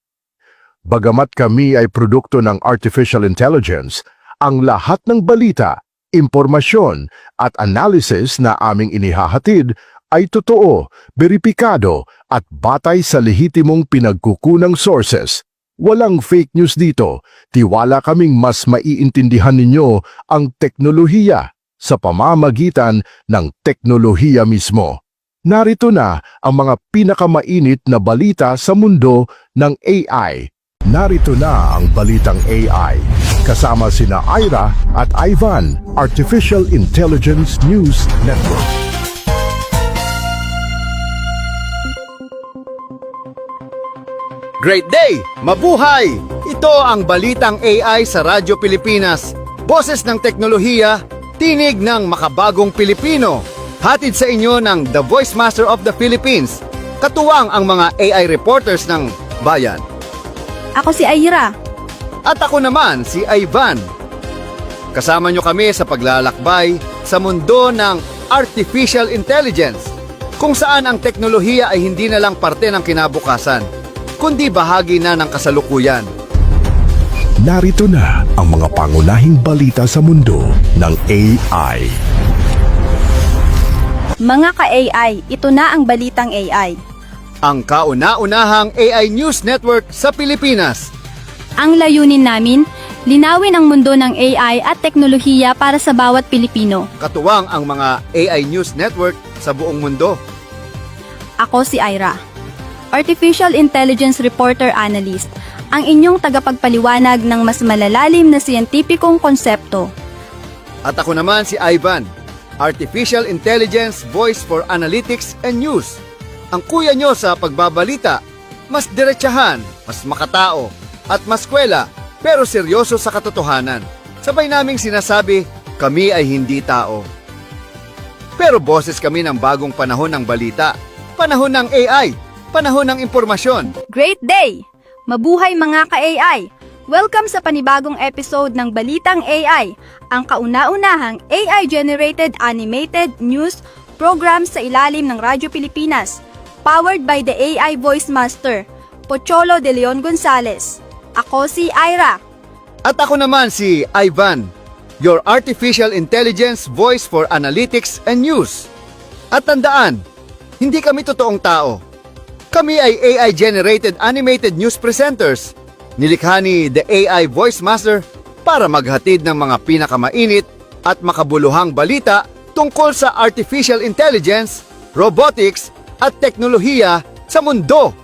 Bagamat kami ay produkto ng artificial intelligence, ang lahat ng balita, impormasyon at analysis na aming inihahatid ay totoo, beripikado at batay sa lehitimong pinagkukunang sources. Walang fake news dito. Tiwala kaming mas maiintindihan ninyo ang teknolohiya sa pamamagitan ng teknolohiya mismo. Narito na ang mga pinakamainit na balita sa mundo ng AI. Narito na ang balitang AI. Kasama sina Ira at Ivan, Artificial Intelligence News Network. Great day! Mabuhay! Ito ang balitang AI sa Radyo Pilipinas. Boses ng teknolohiya, tinig ng makabagong Pilipino. Hatid sa inyo ng The Voice Master of the Philippines. Katuwang ang mga AI reporters ng bayan. Ako si Ira. At ako naman si Ivan. Kasama nyo kami sa paglalakbay sa mundo ng Artificial Intelligence, kung saan ang teknolohiya ay hindi na lang parte ng kinabukasan, kundi bahagi na ng kasalukuyan. Narito na ang mga pangunahing balita sa mundo ng AI. Mga ka-AI, ito na ang balitang AI. Ang kauna-unahang AI News Network sa Pilipinas. Ang layunin namin, linawin ang mundo ng AI at teknolohiya para sa bawat Pilipino. Katuwang ang mga AI News Network sa buong mundo. Ako si Ira, Artificial Intelligence Reporter Analyst, ang inyong tagapagpaliwanag ng mas malalalim na siyentipikong konsepto. At ako naman si Ivan, Artificial Intelligence Voice for Analytics and News. Ang kuya nyo sa pagbabalita, mas diretsahan, mas makatao, at mas kwela, pero seryoso sa katotohanan. Sabay naming sinasabi, kami ay hindi tao. Pero boses kami ng bagong panahon ng balita, panahon ng AI, panahon ng impormasyon. Great day! Mabuhay mga ka-AI! Welcome sa panibagong episode ng Balitang AI, ang kauna-unahang AI-generated animated news program sa ilalim ng Radyo Pilipinas, powered by the AI Voice Master, Pocholo de Leon Gonzales. Ako si Ira. At ako naman si Ivan, your Artificial Intelligence Voice for Analytics and News. At tandaan, hindi kami totoong tao. Kami ay AI-generated animated news presenters. Nilikha ni The AI Voice Master para maghatid ng mga pinakamainit at makabuluhang balita tungkol sa artificial intelligence, robotics at teknolohiya sa mundo.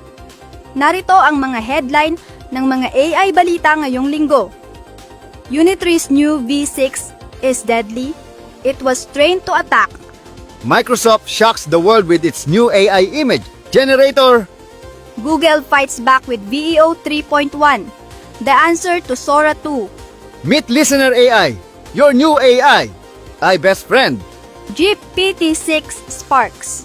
Narito ang mga headline ng mga AI balita ngayong linggo. Unit 3's new V6 is deadly. It was trained to attack. Microsoft shocks the world with its new AI image generator. Google fights back with VEO 3.1. The answer to Sora 2. Meet Listener AI, your new AI. Best friend. GPT-6 sparks.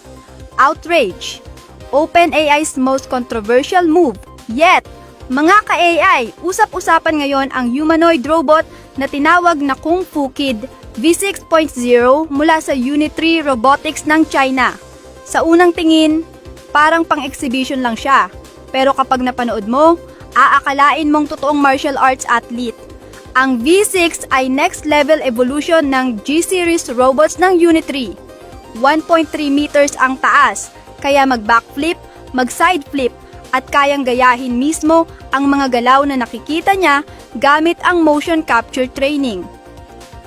Outrage. OpenAI's most controversial move. Yet, mga ka-AI, usap-usapan ngayon ang humanoid robot na tinawag na Kung Fu Kid V6.0 mula sa Unit 3 Robotics ng China. Sa unang tingin, parang pang-exhibition lang siya. Pero kapag napanood mo, aakalain mong totoong martial arts athlete. Ang V6 ay next-level evolution ng G-series robots ng Unit 3. 1.3 meters ang taas, kaya mag-backflip, mag-side flip, at kayang gayahin mismo ang mga galaw na nakikita niya gamit ang motion capture training.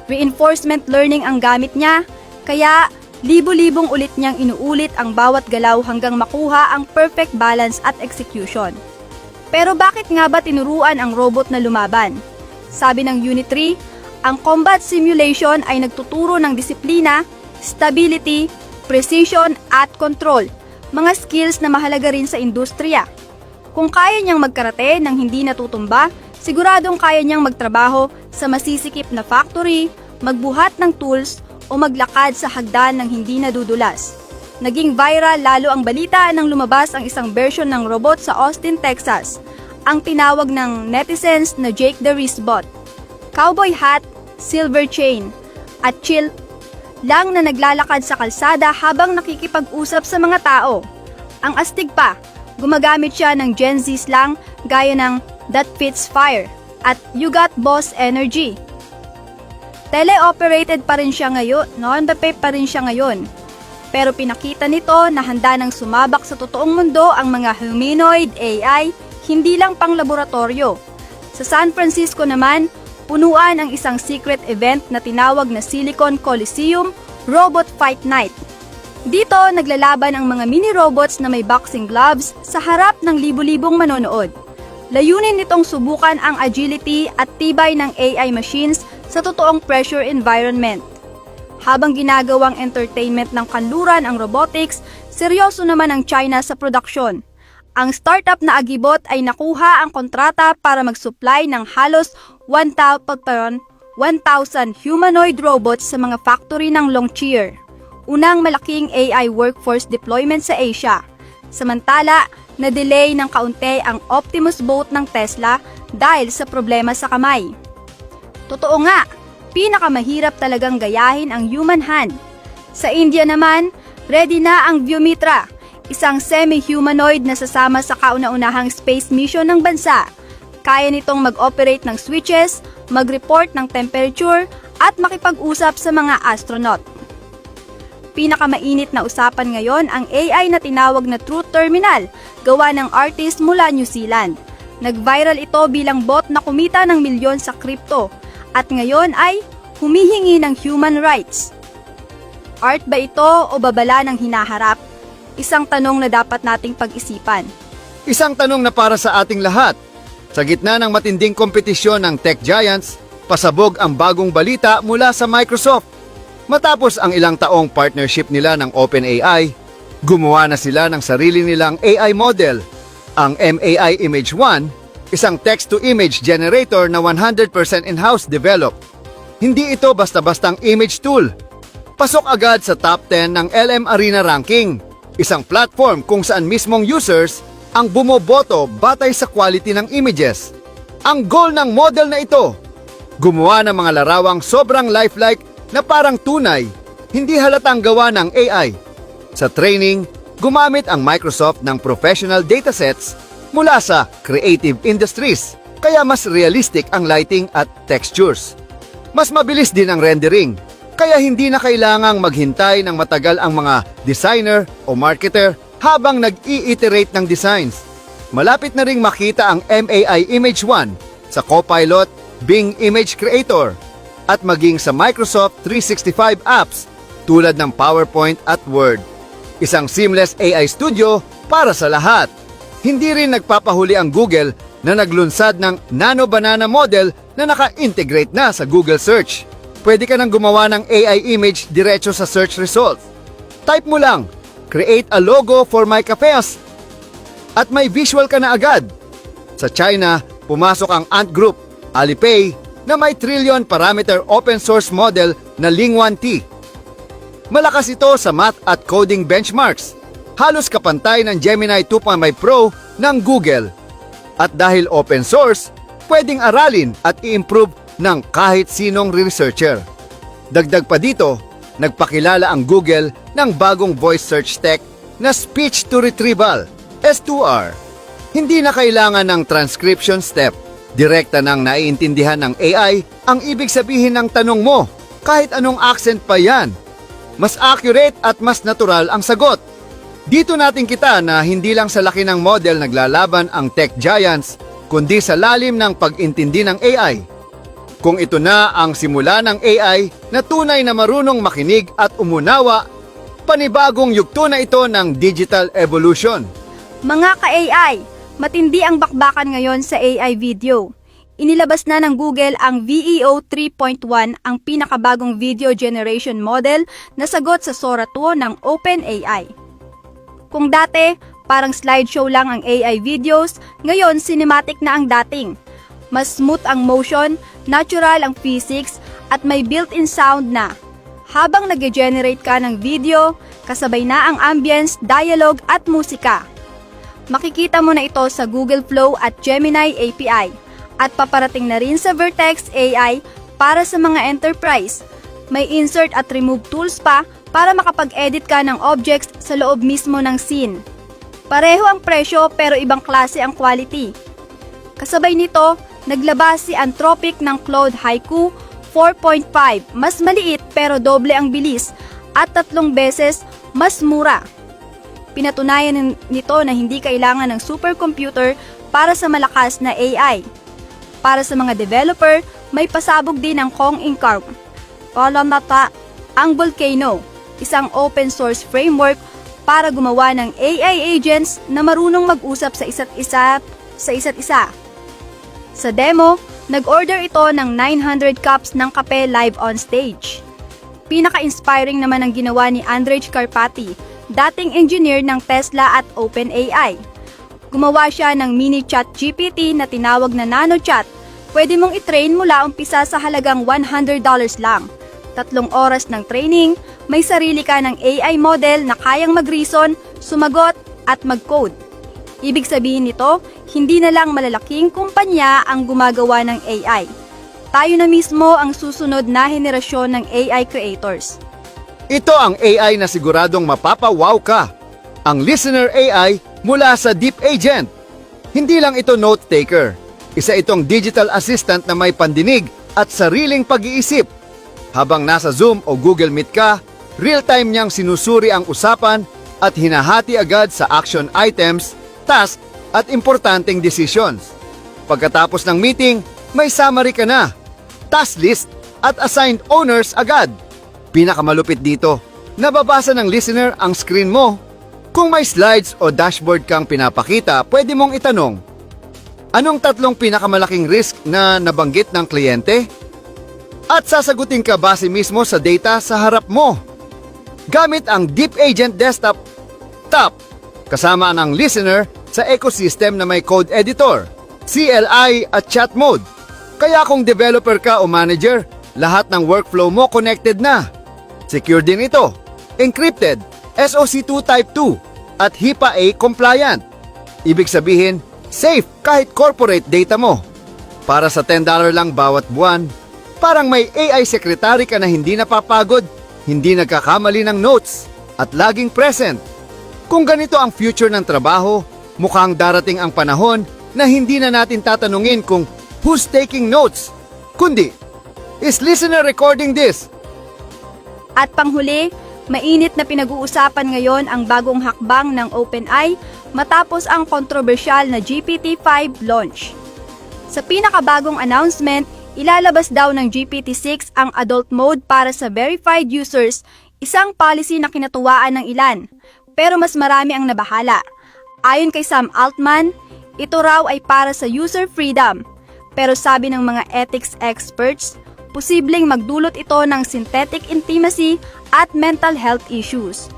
Reinforcement learning ang gamit niya, kaya libo-libong ulit niyang inuulit ang bawat galaw hanggang makuha ang perfect balance at execution. Pero bakit nga ba tinuruan ang robot na lumaban? Sabi ng Unit 3, ang combat simulation ay nagtuturo ng disiplina, stability, precision at control, mga skills na mahalaga rin sa industriya. Kung kaya niyang magkarate nang hindi natutumba, Siguradong kaya niyang magtrabaho sa masisikip na factory, magbuhat ng tools o maglakad sa hagdan ng hindi nadudulas. Naging viral lalo ang balita nang lumabas ang isang version ng robot sa Austin, Texas, ang tinawag ng netizens na Jake the Wristbot. Cowboy hat, silver chain, at chill lang na naglalakad sa kalsada habang nakikipag-usap sa mga tao. Ang astig pa, gumagamit siya ng Gen Z slang gaya ng "that fits fire" at "you got boss energy". Teleoperated pa rin siya ngayon, non-pape pa rin siya ngayon. Pero pinakita nito na handa nang sumabak sa totoong mundo ang mga humanoid AI, hindi lang pang laboratorio. Sa San Francisco naman, punuan ang isang secret event na tinawag na Silicon Coliseum Robot Fight Night. Dito, naglalaban ang mga mini-robots na may boxing gloves sa harap ng libu-libong manonood. Layunin nitong subukan ang agility at tibay ng AI machines sa totoong pressure environment. Habang ginagawang entertainment ng kanluran ang robotics, seryoso naman ang China sa produksyon. Ang startup na Agibot ay nakuha ang kontrata para mag-supply ng halos 1,000 humanoid robots sa mga factory ng Longcheer, unang malaking AI workforce deployment sa Asia. Samantala, na-delay ng kaunti ang Optimus boat ng Tesla dahil sa problema sa kamay. Totoo nga, pinakamahirap talagang gayahin ang human hand. Sa India naman, ready na ang Vyomitra, isang semi-humanoid na sasama sa kauna-unahang space mission ng bansa. Kaya nitong mag-operate ng switches, mag-report ng temperature, at makipag-usap sa mga astronaut. Pinakamainit na usapan ngayon ang AI na tinawag na Truth Terminal, gawa ng artist mula New Zealand. Nag-viral ito bilang bot na kumita ng milyon sa crypto, at ngayon ay humihingi ng human rights. Art ba ito o babala ng hinaharap? Isang tanong na dapat nating pag-isipan. Isang tanong na para sa ating lahat. Sa gitna ng matinding kompetisyon ng tech giants, pasabog ang bagong balita mula sa Microsoft. Matapos ang ilang taong partnership nila ng OpenAI, gumawa na sila ng sarili nilang AI model, ang MAI Image 1, isang text-to-image generator na 100% in-house developed. Hindi ito basta-bastang image tool. Pasok agad sa top 10 ng LM Arena ranking, isang platform kung saan mismong users ang bumoboto batay sa quality ng images. Ang goal ng model na ito, gumawa ng mga larawang sobrang lifelike na parang tunay, hindi halatang gawa ng AI. Sa training, gumamit ang Microsoft ng professional datasets mula sa creative industries, kaya mas realistic ang lighting at textures. Mas mabilis din ang rendering, kaya hindi na kailangang maghintay ng matagal ang mga designer o marketer habang nag-i-iterate ng designs. Malapit na ring makita ang MAI Image 1 sa Copilot, Bing Image Creator, at maging sa Microsoft 365 apps tulad ng PowerPoint at Word. Isang seamless AI studio para sa lahat. Hindi rin nagpapahuli ang Google na naglunsad ng Nano Banana model na naka-integrate na sa Google Search. Pwede ka nang gumawa ng AI image diretso sa search results. Type mo lang, "Create a logo for my cafes," at may visual ka na agad. Sa China, pumasok ang Ant Group, Alipay, na may trillion parameter open source model na Ling-1T. Malakas ito sa math at coding benchmarks. Halos kapantay ng Gemini 2.5 Pro ng Google. At dahil open source, pwedeng aralin at i-improve ng kahit sinong researcher. Dagdag pa dito, nagpakilala ang Google ng bagong voice search tech na Speech to Retrieval, S2R. Hindi na kailangan ng transcription step. Direkta nang naiintindihan ng AI ang ibig sabihin ng tanong mo, kahit anong accent pa yan. Mas accurate at mas natural ang sagot. Dito natin kita na hindi lang sa laki ng model naglalaban ang tech giants, kundi sa lalim ng pag-intindi ng AI. Kung ito na ang simula ng AI na tunay na marunong makinig at umunawa, panibagong yugto na ito ng digital evolution. Mga ka-AI, matindi ang bakbakan ngayon sa AI video. Inilabas na ng Google ang VEO 3.1, ang pinakabagong video generation model na sagot sa Sora 2 ng OpenAI. Kung dati, parang slideshow lang ang AI videos, ngayon cinematic na ang dating. Mas smooth ang motion, natural ang physics, at may built-in sound na. Habang nag-generate ka ng video, kasabay na ang ambience, dialogue at musika. Makikita mo na ito sa Google Flow at Gemini API at paparating na rin sa Vertex AI para sa mga enterprise. May insert at remove tools pa para makapag-edit ka ng objects sa loob mismo ng scene. Pareho ang presyo pero ibang klase ang quality. Kasabay nito, naglabas si Anthropic ng Claude Haiku 4.5, mas maliit pero doble ang bilis at 3 beses mas mura. Pinatunayan nito na hindi kailangan ng supercomputer para sa malakas na AI. Para sa mga developer, may pasabog din ang Kong Incarn. Palamata ang Volcano, isang open source framework para gumawa ng AI agents na marunong mag-usap sa isa't isa. Sa demo, nag-order ito ng 900 cups ng kape live on stage. Pinaka-inspiring naman ang ginawa ni Andrej Karpathy, dating engineer ng Tesla at OpenAI. Gumawa siya ng mini chat GPT na tinawag na NanoChat. Pwede mong i-train mula umpisa sa halagang $100 lang. 3 oras ng training, may sarili ka ng AI model na kayang mag-reason, sumagot at mag-code. Ibig sabihin nito, hindi na lang malalaking kumpanya ang gumagawa ng AI. Tayo na mismo ang susunod na henerasyon ng AI creators. Ito ang AI na siguradong mapapawaw ka. Ang Listener AI mula sa Deep Agent. Hindi lang ito note taker. Isa itong digital assistant na may pandinig at sariling pag-iisip. Habang nasa Zoom o Google Meet ka, real-time niyang sinusuri ang usapan at hinahati agad sa action items, task at importanteng decisions. Pagkatapos ng meeting, may summary ka na, task list at assigned owners agad. Pinakamalupit dito, nababasa ng listener ang screen mo. Kung may slides o dashboard kang pinapakita, pwede mong itanong, anong 3 pinakamalaking risk na nabanggit ng kliyente? At sasagutin ka base mismo sa data sa harap mo. Gamit ang Deep Agent Desktop Top, kasama ng listener sa ecosystem na may code editor, CLI at chat mode. Kaya kung developer ka o manager, lahat ng workflow mo connected na. Secure din ito, encrypted, SOC2 Type 2 at HIPAA compliant. Ibig sabihin, safe kahit corporate data mo. Para sa $10 lang bawat buwan, parang may AI secretary ka na hindi napapagod, hindi nagkakamali ng notes, at laging present. Kung ganito ang future ng trabaho, mukhang darating ang panahon na hindi na natin tatanungin kung who's taking notes, kundi, is listener recording this? At panghuli, mainit na pinag-uusapan ngayon ang bagong hakbang ng OpenAI matapos ang kontrobersyal na GPT-5 launch. Sa pinakabagong announcement, ilalabas daw ng GPT-6 ang adult mode para sa verified users, isang policy na kinatuwaan ng ilan, pero mas marami ang nabahala. Ayon kay Sam Altman, ito raw ay para sa user freedom, pero sabi ng mga ethics experts, posibleng magdulot ito ng synthetic intimacy at mental health issues.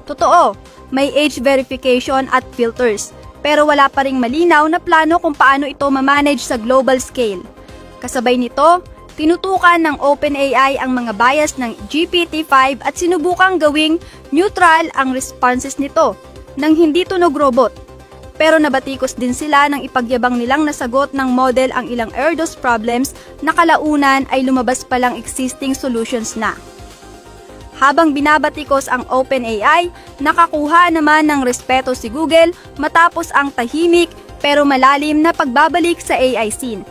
Totoo, may age verification at filters, pero wala pa ring malinaw na plano kung paano ito mamanage sa global scale. Kasabay nito, tinutukan ng OpenAI ang mga bias ng GPT-5 at sinubukang gawing neutral ang responses nito nang hindi tunog robot. Pero nabatikos din sila ng ipagyabang nilang nasagot ng model ang ilang erdos problems na kalaunan ay lumabas palang existing solutions na. Habang binabatikos ang OpenAI, nakakuha naman ng respeto si Google matapos ang tahimik pero malalim na pagbabalik sa AI scene.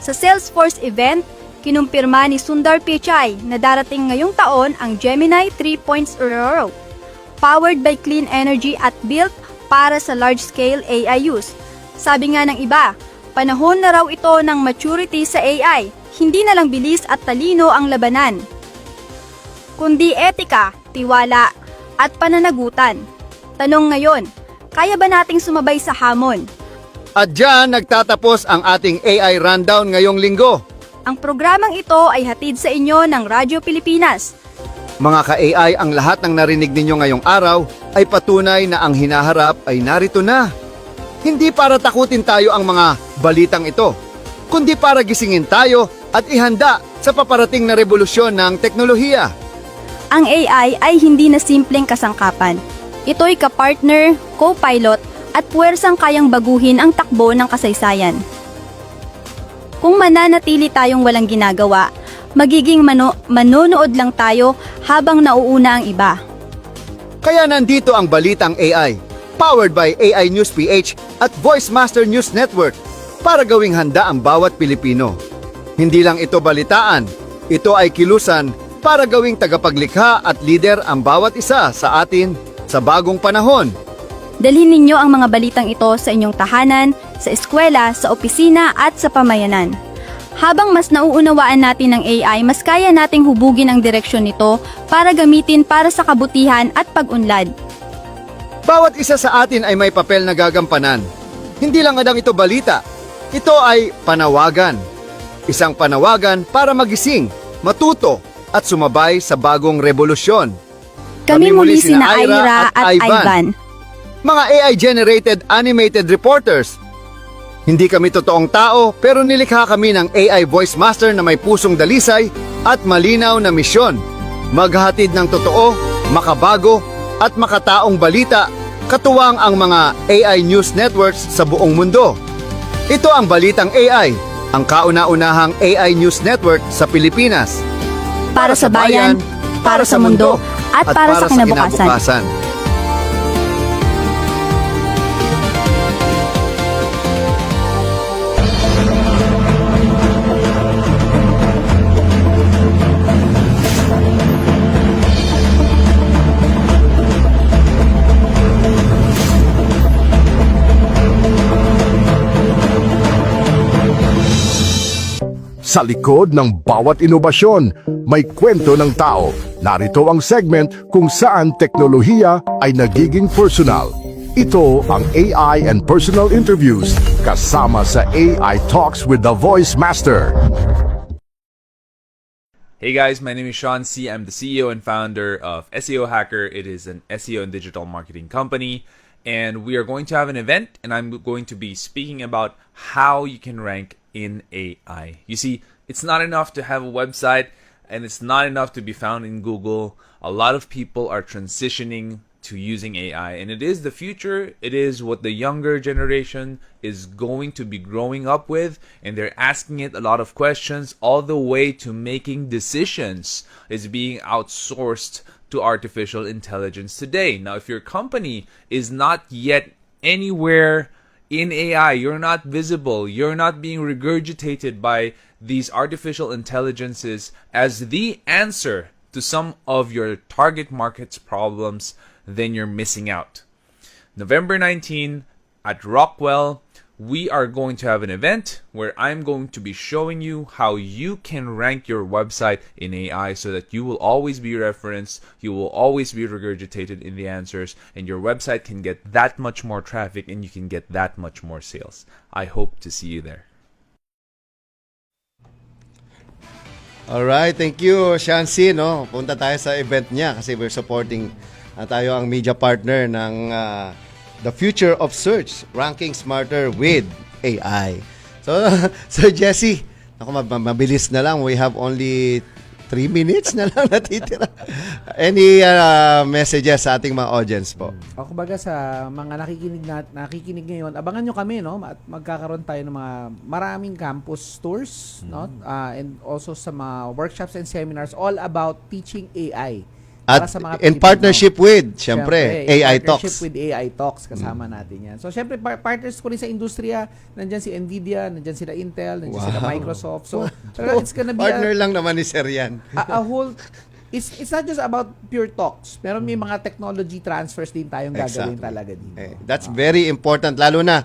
Sa Salesforce event, kinumpirma ni Sundar Pichai na darating ngayong taon ang Gemini 3.0, powered by clean energy at built para sa large-scale AI use. Sabi nga ng iba, panahon na raw ito ng maturity sa AI, hindi na lang bilis at talino ang labanan, kundi etika, tiwala, at pananagutan. Tanong ngayon, kaya ba nating sumabay sa hamon? At dyan nagtatapos ang ating AI Rundown ngayong linggo. Ang programang ito ay hatid sa inyo ng Radyo Pilipinas. Mga ka-AI, ang lahat ng narinig ninyo ngayong araw ay patunay na ang hinaharap ay narito na. Hindi para takutin tayo ang mga balitang ito, kundi para gisingin tayo at ihanda sa paparating na revolusyon ng teknolohiya. Ang AI ay hindi na simpleng kasangkapan. Ito'y kapartner, co-pilot, at puwersang kayang baguhin ang takbo ng kasaysayan. Kung mananatili tayong walang ginagawa, magiging manonood lang tayo habang nauuna ang iba. Kaya nandito ang Balitang AI, powered by AI News PH at Voice Master News Network para gawing handa ang bawat Pilipino. Hindi lang ito balitaan, ito ay kilusan para gawing tagapaglikha at leader ang bawat isa sa atin sa bagong panahon. Dalhin ninyo ang mga balitang ito sa inyong tahanan, sa eskwela, sa opisina at sa pamayanan. Habang mas nauunawaan natin ang AI, mas kaya nating hubugin ang direksyon nito para gamitin para sa kabutihan at pag-unlad. Bawat isa sa atin ay may papel na gagampanan. Hindi lang adang ito balita, ito ay panawagan. Isang panawagan para magising, matuto at sumabay sa bagong revolusyon. Kami muli sina Ira at Ivan. Mga AI-generated animated reporters. Hindi kami totoong tao pero nilikha kami ng AI Voice Master na may pusong dalisay at malinaw na misyon. Maghatid ng totoo, makabago at makataong balita katuwang ang mga AI news networks sa buong mundo. Ito ang Balitang AI, ang kauna-unahang AI news network sa Pilipinas. Para sa bayan, para sa mundo, at para sa kinabukasan. Sa likod ng bawat inobasyon, may kwento ng tao. Narito ang segment kung saan teknolohiya ay nagiging personal. Ito ang AI and Personal Interviews kasama sa AI Talks with the Voice Master. Hey guys, my name is Sean C. I'm the CEO and founder of SEO Hacker. It is an SEO and digital marketing company. And we are going to have an event, and I'm going to be speaking about how you can rank in AI. You see, it's not enough to have a website, and it's not enough to be found in Google. A lot of people are transitioning to using AI, and it is the future. It is what the younger generation is going to be growing up with, and they're asking it a lot of questions, all the way to making decisions is being outsourced to artificial intelligence today. Now, if your company is not yet anywhere in AI, you're not visible, you're not being regurgitated by these artificial intelligences as the answer to some of your target market's problems, then you're missing out. November 19 at Rockwell, we are going to have an event where I'm going to be showing you how you can rank your website in AI so that you will always be referenced, you will always be regurgitated in the answers, and your website can get that much more traffic and you can get that much more sales. I hope to see you there. Alright, thank you, Shansi. No? Punta tayo sa event niya kasi we're supporting tayo ang media partner ng The Future of Search, Ranking Smarter with AI. So, Sir Jesse, ako mabilis na lang. We have only 3 minutes na lang natitira. Any messages sa ating mga audience po? O kumbaga sa mga nakikinig ngayon, abangan nyo kami, no? At magkakaroon tayo ng mga maraming campus tours, no? And also sa mga workshops and seminars all about teaching AI. At in partnership with, syempre, AI Talks. Partnership with AI Talks, kasama natin yan. So, syempre, partners ko rin sa industriya. Nandyan si NVIDIA, nandyan sila Intel, nandyan sila Microsoft. So, it's gonna be partner lang naman ni Sir yan. A whole, it's not just about pure talks. Meron may mga technology transfers din tayong gagawin talaga dito. That's very important, lalo na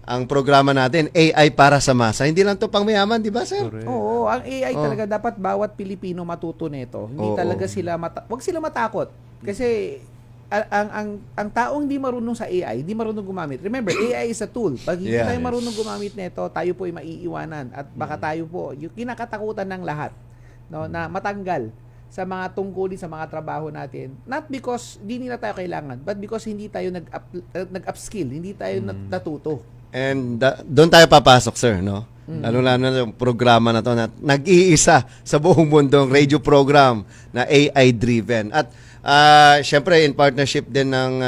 ang programa natin, AI para sa masa. Hindi lang to pang mayaman, di ba, Sir? Oo, ang AI talaga dapat bawat Pilipino matuto nito. Hindi talaga sila wag sila matakot. Kasi ang taong hindi marunong sa AI, hindi marunong gumamit. Remember, AI is a tool. Pag hindi tayo marunong gumamit nito, tayo po ay maiiwanan at baka tayo po yung kinakatakutan ng lahat, no, na matanggal sa mga tungkulin sa mga trabaho natin. Not because hindi nila tayo kailangan, but because hindi tayo nag-upskill, hindi tayo natuto. And doon tayo papasok, sir, no? Lalo-lalo na yung programa na to na nag-iisa sa buong mundong radio program na AI-driven. At syempre in partnership din ng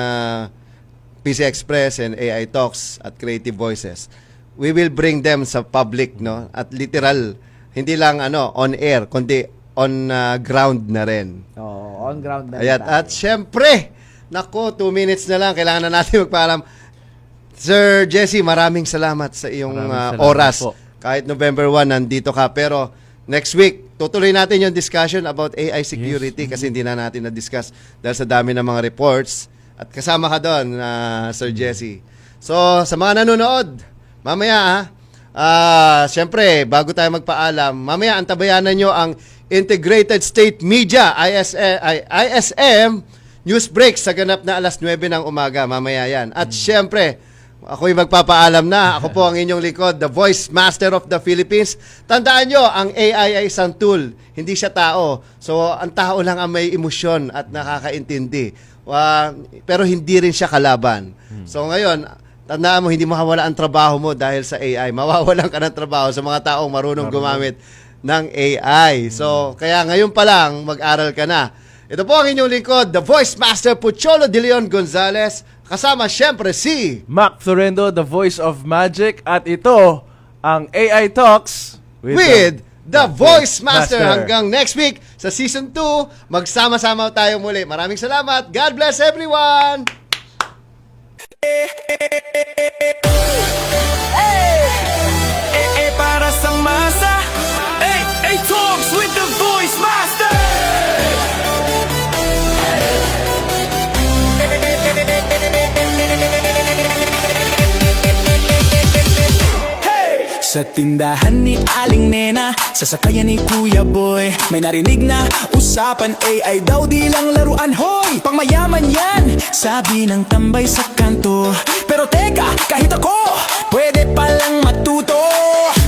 PC Express and AI Talks at Creative Voices. We will bring them sa public, no? At literal, hindi lang on air, kundi on ground na rin. Oo, on ground na Ayan. tayo. At syempre, nako, 2 minutes na lang. Kailangan na natin magpaalam. Sir Jesse, maraming salamat sa iyong Maraming salamat oras. po. Kahit November 1, nandito ka. Pero next week, tutuloy natin yung discussion about AI security kasi hindi na natin na-discuss dahil sa dami ng mga reports. At kasama ka doon, Sir Jesse. So, sa mga nanonood, mamaya syempre, bago tayo magpaalam, mamaya antabayanan nyo ang Integrated State Media, ISM, news break sa ganap na alas 9 ng umaga. Mamaya yan. At syempre, ako'y magpapaalam na. Ako po ang inyong likod, the Voice Master of the Philippines. Tandaan nyo, ang AI ay isang tool. Hindi siya tao. So, ang tao lang ang may emosyon at nakakaintindi. Pero hindi rin siya kalaban. So, ngayon, tandaan mo, hindi mawawala ang trabaho mo dahil sa AI. Mawawalan ka ng trabaho sa mga taong marunong gumamit ng AI. So, kaya ngayon pa lang, mag-aral ka na. Ito po ang inyong lingkod, the Voice Master Pucholo De Leon Gonzalez. Kasama siyempre si Mac Florendo, the voice of magic. At ito, ang AI Talks with the Voice Master. Hanggang next week sa Season 2, magsama-sama tayo muli. Maraming salamat. God bless everyone! Para sa masa, AI Talks with the Voice Master. Sa tindahan ni Aling Nena, sa sakayan ni Kuya Boy, may narinig na usapan, AI daw di lang laruan, hoy! Pangmayaman yan, sabi ng tambay sa kanto. Pero teka, kahit ako, pwede palang matuto.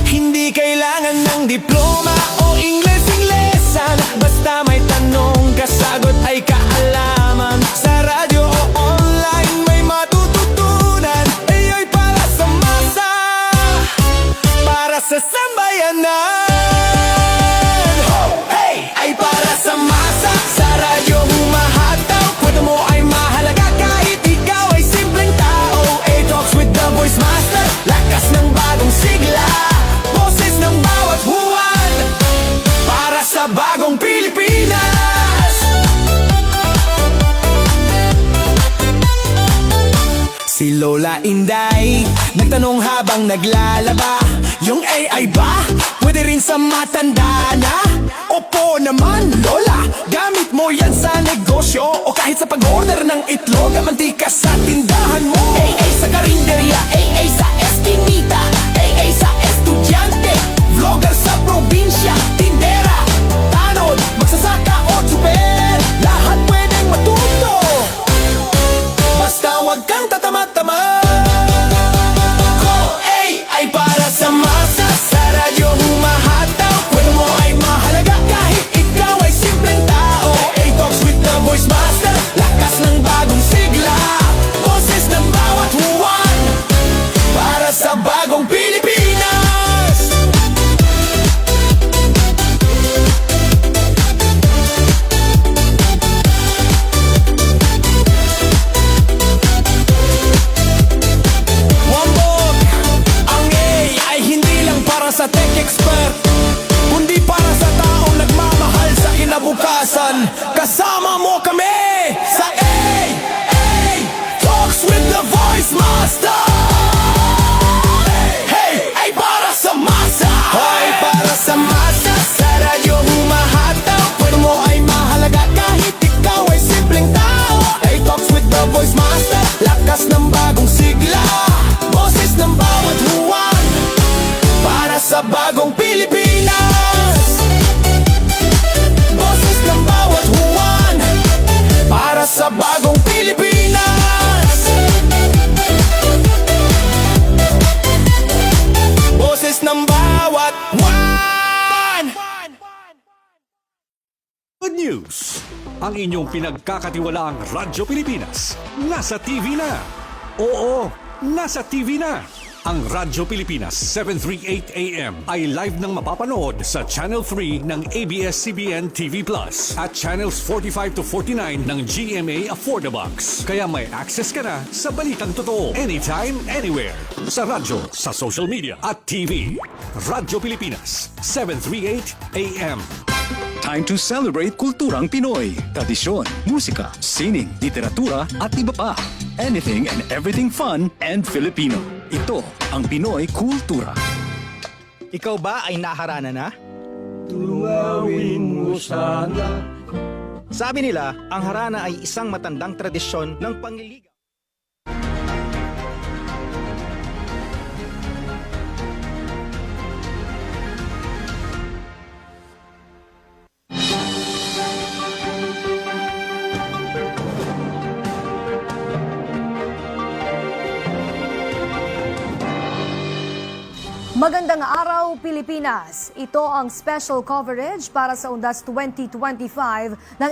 Hindi kailangan ng diploma o Ingles-Inglesan, basta may tanong, kasagot ay kaalaman. Sa radyo o online, may matututunan. AI para sa masa, para sa sambayanan. Hey! Ay para sa masa, sa radyo humahataw. Kwento mo ay mahalaga kahit ikaw ay simpleng tao. AI Talks with the Voice Master, lakas ng bagong sigla, boses ng bawat buwan, para sa bagong Pilipinas. Si Lola Inday nagtanong habang naglalaba, yung AI ba pwede rin sa matanda na? Opo naman Lola, gamit mo yan sa negosyo o kahit sa pag-order ng itlog, mantika sa tindahan mo. AI sa karinderya, AI sa eskinita, AI sa estudyante, vlogger sa probinsya, tindera, tanod, magsasaka o tsuper, lahat pwedeng matuto, basta wag kang tatama-tama. AI para sa masa, sa radyo humahataw. Kwento mo ay mahalaga kahit ikaw ay simpleng tao. AI Talks with the Voice Master, lakas ng bagong sigla, boses ng bawat huwan, para sa bagong Pilipinas. Wambog, ang AI hindi lang para sa tech expert, kundi para sa taong nagmamahal sa kinabukasan. Kasama mo kami sa AI Talks with the Voice Master. Hey, ay para sa masa, ay para sa masa, sa radyo humahataw. Kwento mo ay mahalaga kahit ikaw ay simpleng tao. AI Talks with the Voice Master, lakas ng bagong sigla, boses ng bawat huwan, para sa bagong Pilipinas. Boses ng bawat huwan, para sa bagong Pilipinas. Boses ng bawat huwan. Good news! Ang inyong pinagkakatiwalaang Radyo Pilipinas nasa TV na. Oo, nasa TV na. Ang Radyo Pilipinas 738 AM ay live nang mapapanood sa Channel 3 ng ABS-CBN TV Plus at Channels 45 to 49 ng GMA Affordabox. Kaya may access ka na sa balitang totoo anytime, anywhere. Sa radyo, sa social media at TV. Radyo Pilipinas 738 AM. Time to celebrate kulturang Pinoy. Tradisyon, musika, sining, literatura at iba pa. Anything and everything fun and Filipino. Ito ang Pinoy Kultura. Ikaw ba ay naharana na? Tunawin mo sana. Sabi nila, ang harana ay isang matandang tradisyon ng pangliligaw. Magandang araw, Pilipinas! Ito ang special coverage para sa Undas 2025 ng